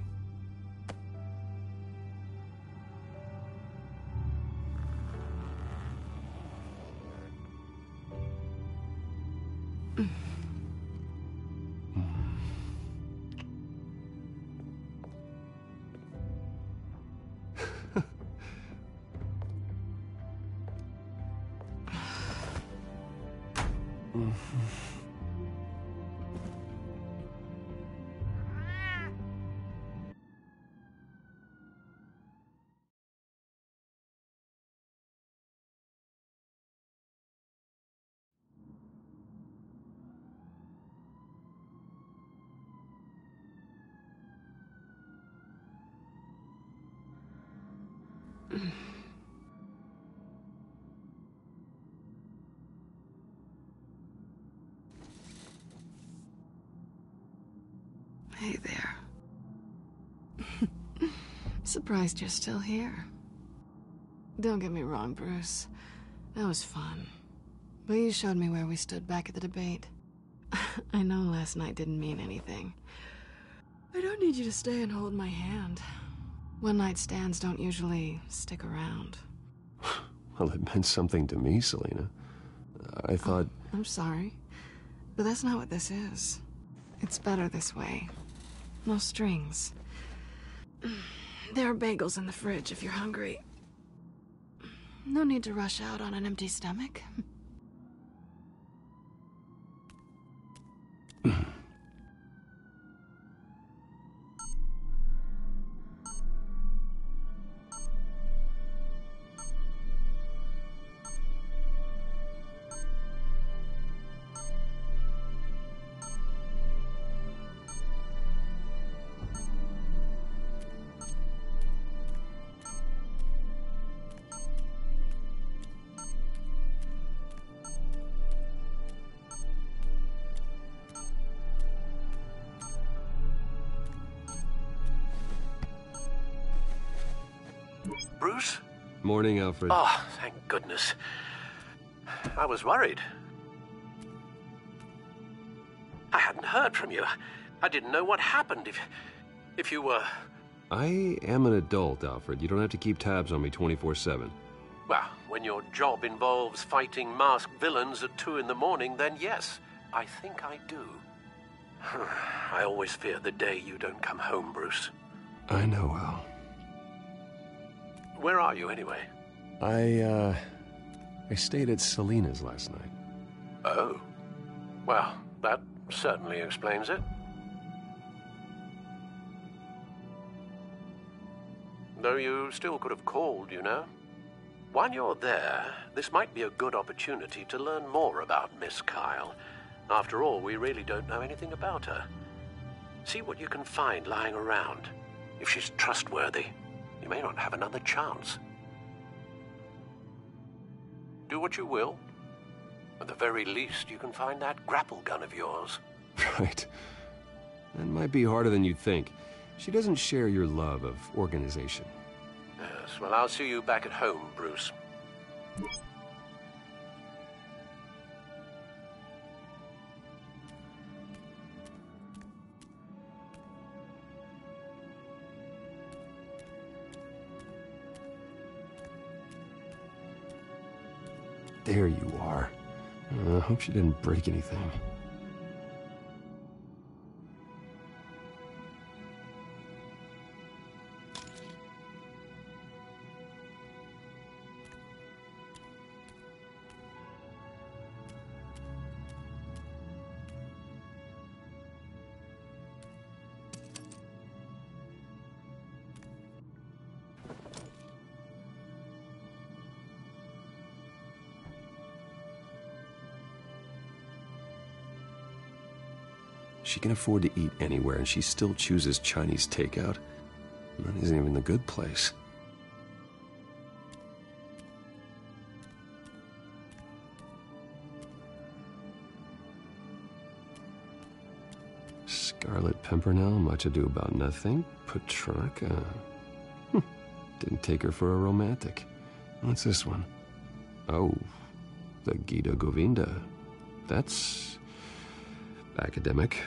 Hey there. Surprised you're still here. Don't get me wrong, Bruce. That was fun. But you showed me where we stood back at the debate. I know last night didn't mean anything. I don't need you to stay and hold my hand. One-night stands don't usually stick around. Well, it meant something to me, Selina. I thought... I'm sorry, but that's not what this is. It's better this way. No strings. There are bagels in the fridge if you're hungry. No need to rush out on an empty stomach. Bruce? Morning, Alfred. Oh, thank goodness. I was worried. I hadn't heard from you. I didn't know what happened if you were... I am an adult, Alfred. You don't have to keep tabs on me 24/7. Well, when your job involves fighting masked villains at 2 in the morning, then yes, I think I do. I always fear the day you don't come home, Bruce. I know, Al. Where are you, anyway? I stayed at Selina's last night. Oh. Well, that certainly explains it. Though you still could have called, you know. While you're there, this might be a good opportunity to learn more about Miss Kyle. After all, we really don't know anything about her. See what you can find lying around. If she's trustworthy, you may not have another chance. Do what you will. At the very least, you can find that grapple gun of yours. Right. That might be harder than you'd think. She doesn't share your love of organization. Yes, well, I'll see you back at home, Bruce. There you are. I hope she didn't break anything. She can afford to eat anywhere, and she still chooses Chinese takeout. That isn't even the good place. Scarlet Pimpernel, much ado about nothing. Petrarca. Didn't take her for a romantic. What's this one? Oh, the Gita Govinda. That's academic.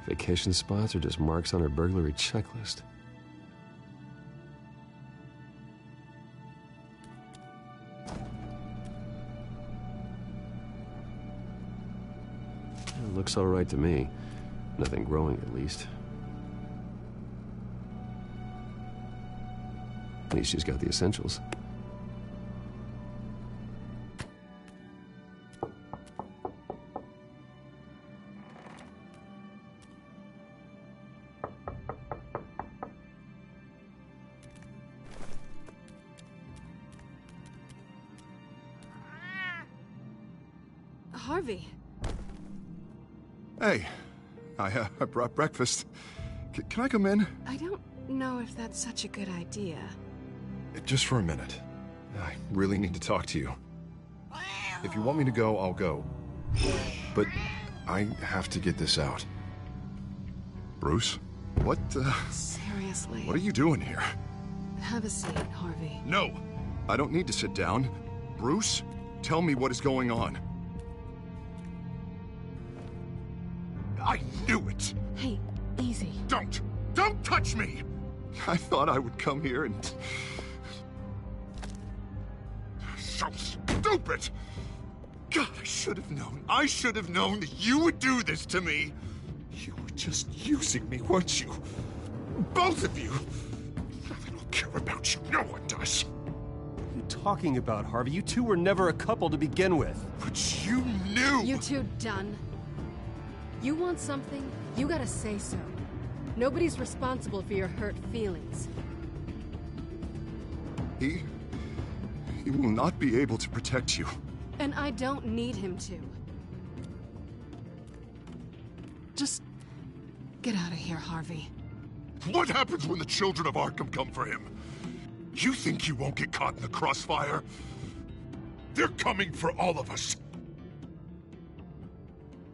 Vacation spots are just marks on her burglary checklist. It looks all right to me. Nothing growing, at least. At least she's got the essentials. Harvey. Hey, I brought breakfast. Can I come in? I don't know if that's such a good idea. Just for a minute. I really need to talk to you. If you want me to go, I'll go. But I have to get this out. Bruce? What, Seriously. What are you doing here? Have a seat, Harvey. No! I don't need to sit down. Bruce, tell me what is going on. I knew it! Hey, easy. Don't! Don't touch me! I thought I would come here and... So stupid! God, I should have known. I should have known that you would do this to me. You were just using me, weren't you? Both of you! I don't care about you. No one does. What are you talking about, Harvey? You two were never a couple to begin with. But you knew! You two done? You want something, you gotta say so. Nobody's responsible for your hurt feelings. He will not be able to protect you. And I don't need him to. Just get out of here, Harvey. What happens when the children of Arkham come for him? You think you won't get caught in the crossfire? They're coming for all of us.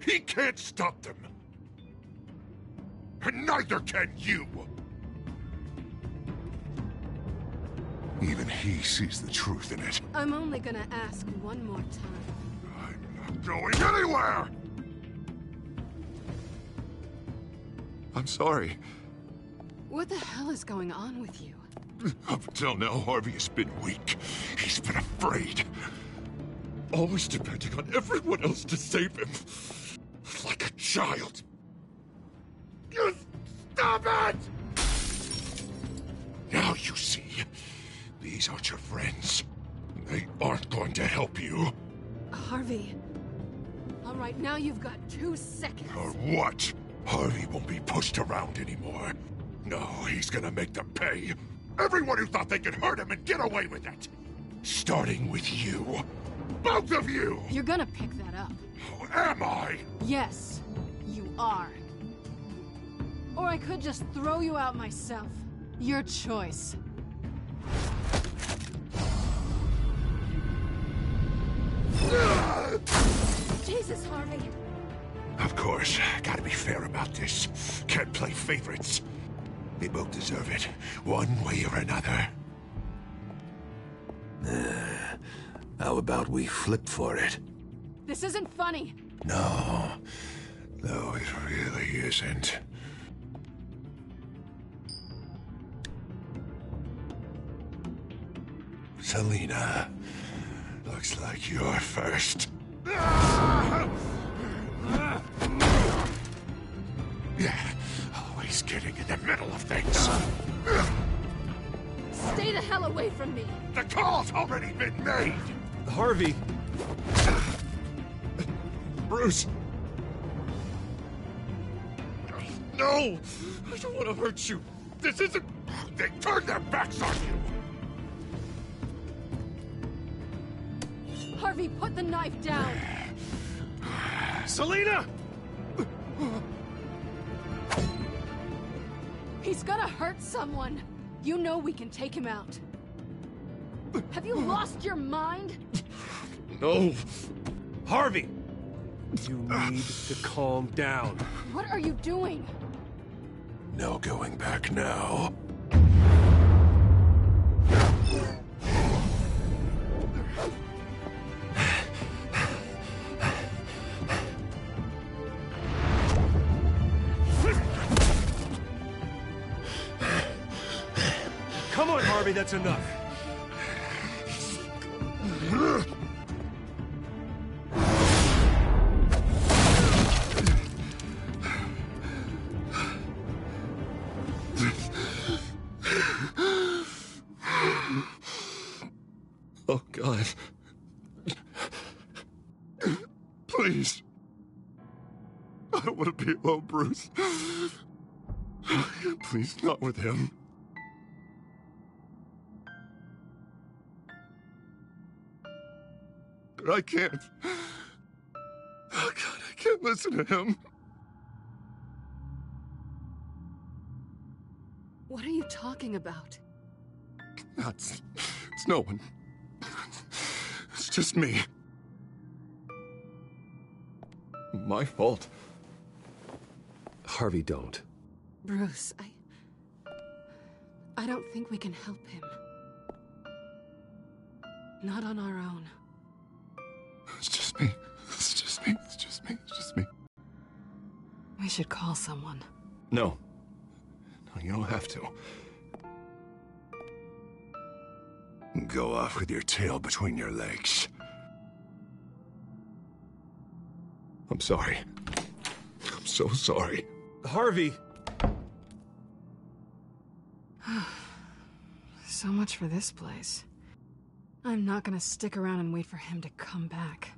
He can't stop them. And neither can you. Even he sees the truth in it. I'm only gonna ask one more time. I'm not going anywhere! I'm sorry. What the hell is going on with you? Up until now, Harvey has been weak. He's been afraid. Always depending on everyone else to save him. Like a child. You stop it! Now you see. These aren't your friends. They aren't going to help you. Harvey. All right, now you've got 2 seconds. Or what? Harvey won't be pushed around anymore. No, he's gonna make them pay. Everyone who thought they could hurt him and get away with it. Starting with you. Both of you! You're gonna pick that up. Oh, am I? Yes, you are. Or I could just throw you out myself. Your choice. Jesus, Harvey. Of course. Gotta be fair about this. Can't play favorites. They both deserve it, one way or another. How about we flip for it? This isn't funny. No. No, it really isn't. Selina, looks like you're first. Yeah, always getting in the middle of things. Stay the hell away from me. The call's already been made. Harvey. Bruce. No! I don't want to hurt you. This isn't... They turned their backs on you. Harvey, put the knife down. Selina! He's gonna hurt someone. You know we can take him out. Have you lost your mind? No. Harvey! You need to calm down. What are you doing? No going back now. Come on, Harvey, that's enough. Oh, God. Please. I don't want to be alone, Bruce. Please, not with him. But I can't. Oh, God, I can't listen to him. What are you talking about? It's no one. It's just me. My fault. Harvey, don't. Bruce, I don't think we can help him. Not on our own. It's just me. It's just me. It's just me. It's just me. We should call someone. No. No, you don't have to. Go off with your tail between your legs. I'm sorry. I'm so sorry. Harvey! So much for this place. I'm not gonna stick around and wait for him to come back.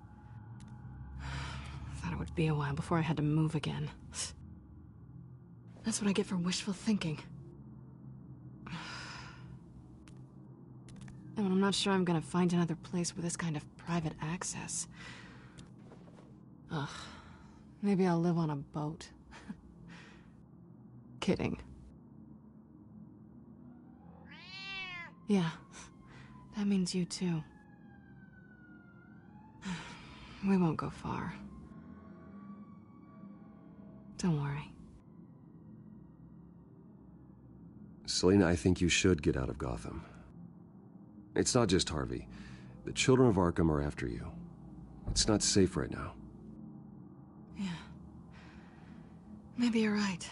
Thought it would be a while before I had to move again. That's what I get for wishful thinking. And I'm not sure I'm gonna find another place with this kind of private access. Ugh. Maybe I'll live on a boat. Kidding. Yeah. That means you too. We won't go far. Don't worry. Selina, I think you should get out of Gotham. It's not just Harvey. The children of Arkham are after you. It's not safe right now. Yeah. Maybe you're right.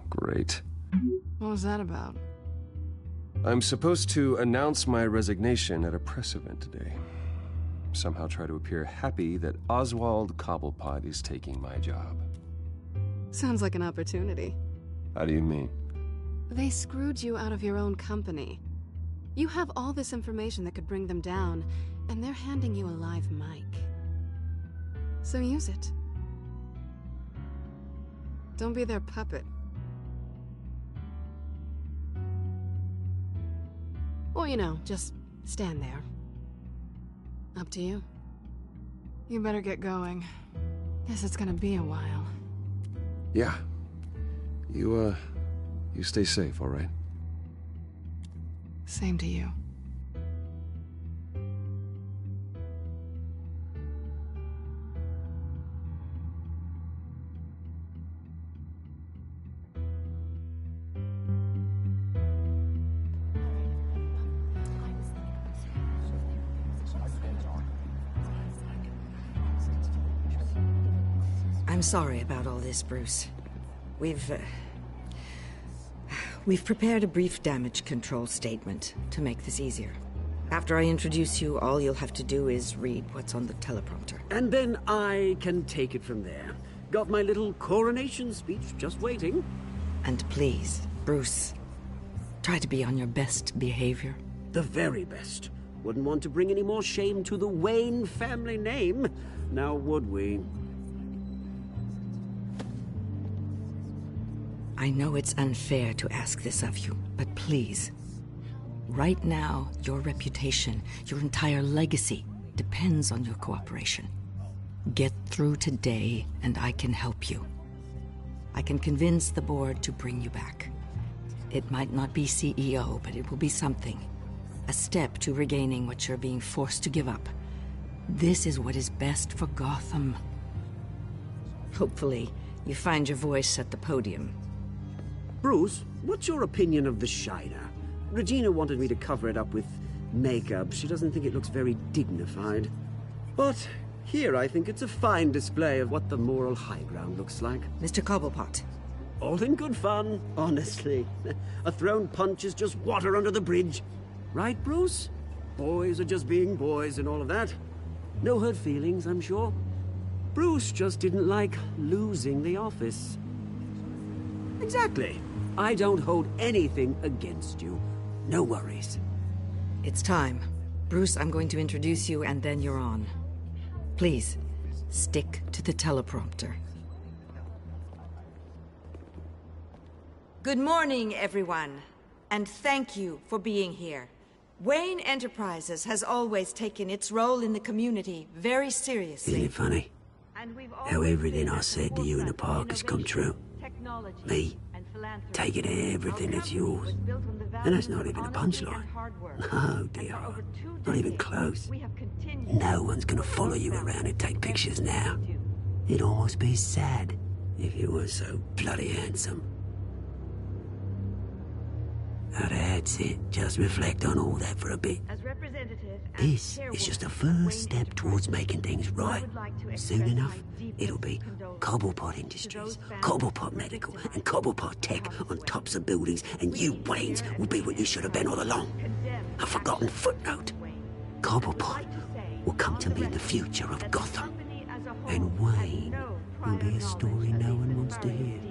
Great. What was that about? I'm supposed to announce my resignation at a press event today. Somehow try to appear happy that Oswald Cobblepot is taking my job. Sounds like an opportunity. How do you mean? They screwed you out of your own company. You have all this information that could bring them down, and they're handing you a live mic. So use it. Don't be their puppet. Or, you know, just stand there. Up to you. You better get going. Guess it's gonna be a while. Yeah. You stay safe, all right? Same to you. I'm sorry about all this, Bruce. We've prepared a brief damage control statement to make this easier. After I introduce you, all you'll have to do is read what's on the teleprompter. And then I can take it from there. Got my little coronation speech just waiting. And please, Bruce, try to be on your best behavior. The very best. Wouldn't want to bring any more shame to the Wayne family name, now would we? I know it's unfair to ask this of you, but please. Right now, your reputation, your entire legacy, depends on your cooperation. Get through today, and I can help you. I can convince the board to bring you back. It might not be CEO, but it will be something. A step to regaining what you're being forced to give up. This is what is best for Gotham. Hopefully, you find your voice at the podium. Bruce, what's your opinion of the Shiner? Regina wanted me to cover it up with makeup. She doesn't think it looks very dignified. But here I think it's a fine display of what the moral high ground looks like. Mr. Cobblepot. All in good fun, honestly. A thrown punch is just water under the bridge. Right, Bruce? Boys are just being boys and all of that. No hurt feelings, I'm sure. Bruce just didn't like losing the office. Exactly. I don't hold anything against you. No worries. It's time. Bruce, I'm going to introduce you and then you're on. Please, stick to the teleprompter. Good morning, everyone. And thank you for being here. Wayne Enterprises has always taken its role in the community very seriously. Isn't it funny? How everything I said to you in the park has come true. Me, taking everything that's yours. And that's not even a punchline. No, dear. Not even close. No one's gonna follow you around and take pictures now. It'd almost be sad if you were so bloody handsome. Now that's it. Just reflect on all that for a bit. This is just a first step towards making things right. Soon enough, it'll be Cobblepot Industries, Cobblepot Medical, and Cobblepot Tech on tops of buildings, and you, Waynes, will be what you should have been all along. A forgotten footnote. Cobblepot will come to meet the future of Gotham. And Wayne will be a story no one wants to hear.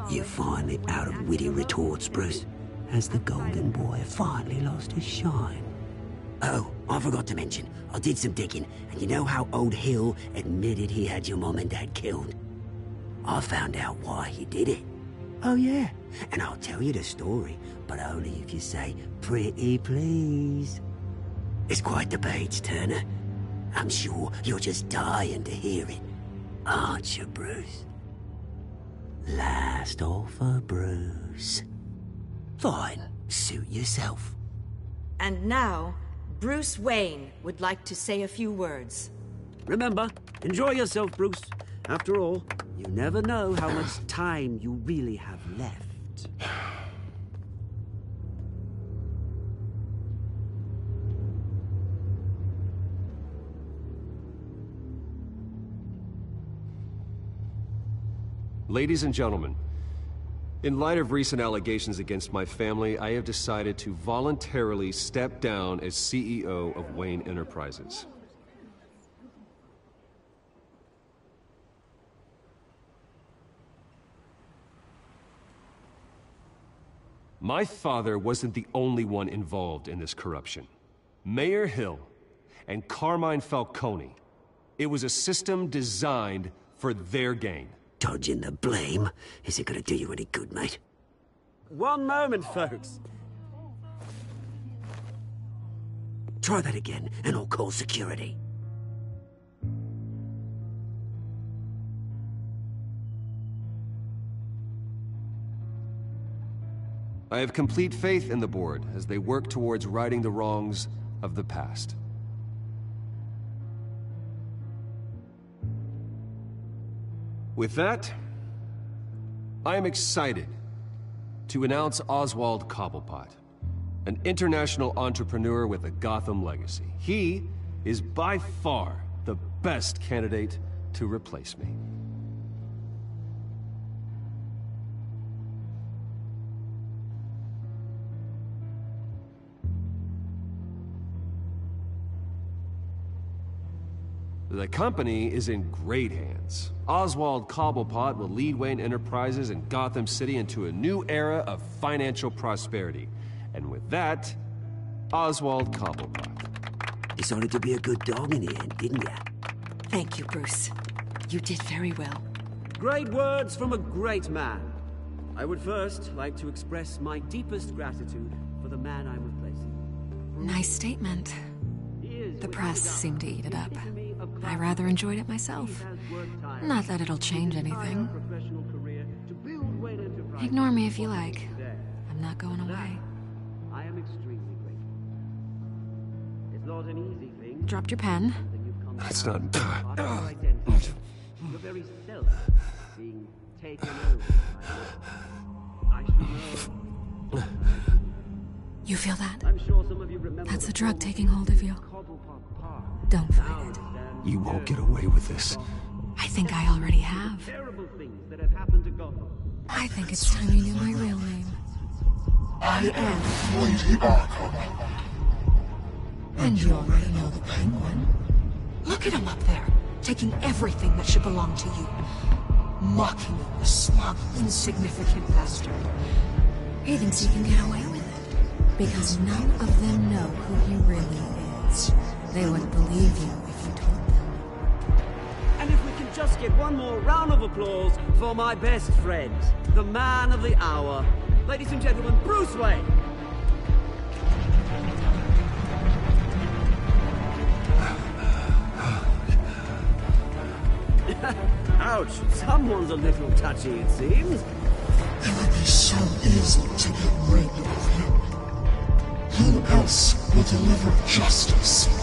You finally out of witty retorts, Bruce, as the golden boy finally lost his shine. Oh, I forgot to mention, I did some digging, and you know how old Hill admitted he had your mom and dad killed? I found out why he did it. Oh yeah, and I'll tell you the story, but only if you say, pretty please. It's quite the page, Turner. I'm sure you're just dying to hear it. Aren't you, Bruce? Last offer, Bruce. Fine, suit yourself. And now, Bruce Wayne would like to say a few words. Remember, enjoy yourself, Bruce. After all, you never know how much time you really have left. Ladies and gentlemen, in light of recent allegations against my family, I have decided to voluntarily step down as CEO of Wayne Enterprises. My father wasn't the only one involved in this corruption. Mayor Hill and Carmine Falcone. It was a system designed for their gain. Dodging the blame isn't gonna do you any good, mate. One moment, folks. Try that again, and I'll call security. I have complete faith in the board as they work towards righting the wrongs of the past. With that, I am excited to announce Oswald Cobblepot, an international entrepreneur with a Gotham legacy. He is by far the best candidate to replace me. The company is in great hands. Oswald Cobblepot will lead Wayne Enterprises and Gotham City into a new era of financial prosperity. And with that, Oswald Cobblepot. Decided to be a good dog in the end, didn't ya? Thank you, Bruce. You did very well. Great words from a great man. I would first like to express my deepest gratitude for the man I'm replacing. Nice statement. The press seemed to eat it up. I rather enjoyed it myself. Not that it'll change anything. Ignore me if you like. I'm not going away. I am extremely grateful. It's not an easy thing. Dropped your pen. That's not... Your very self being taken over. I should know. You feel that? I'm sure some of you remember. That's the drug taking hold of you. Don't fight it. You won't get away with this. I think I already have. Terrible things that have happened to Gotham. I think it's time you knew my real name. I am Lady Arkham. And you already know the Penguin. Look at him up there, taking everything that should belong to you. Mocking you, a smug, insignificant bastard. He thinks he can get away with it. Because none of them know who he really is. They wouldn't believe you if you told them. And if we can just get one more round of applause for my best friend, the man of the hour, ladies and gentlemen, Bruce Wayne. Ouch, someone's a little touchy, it seems. It would be so easy to get rid of him. Who else will deliver justice?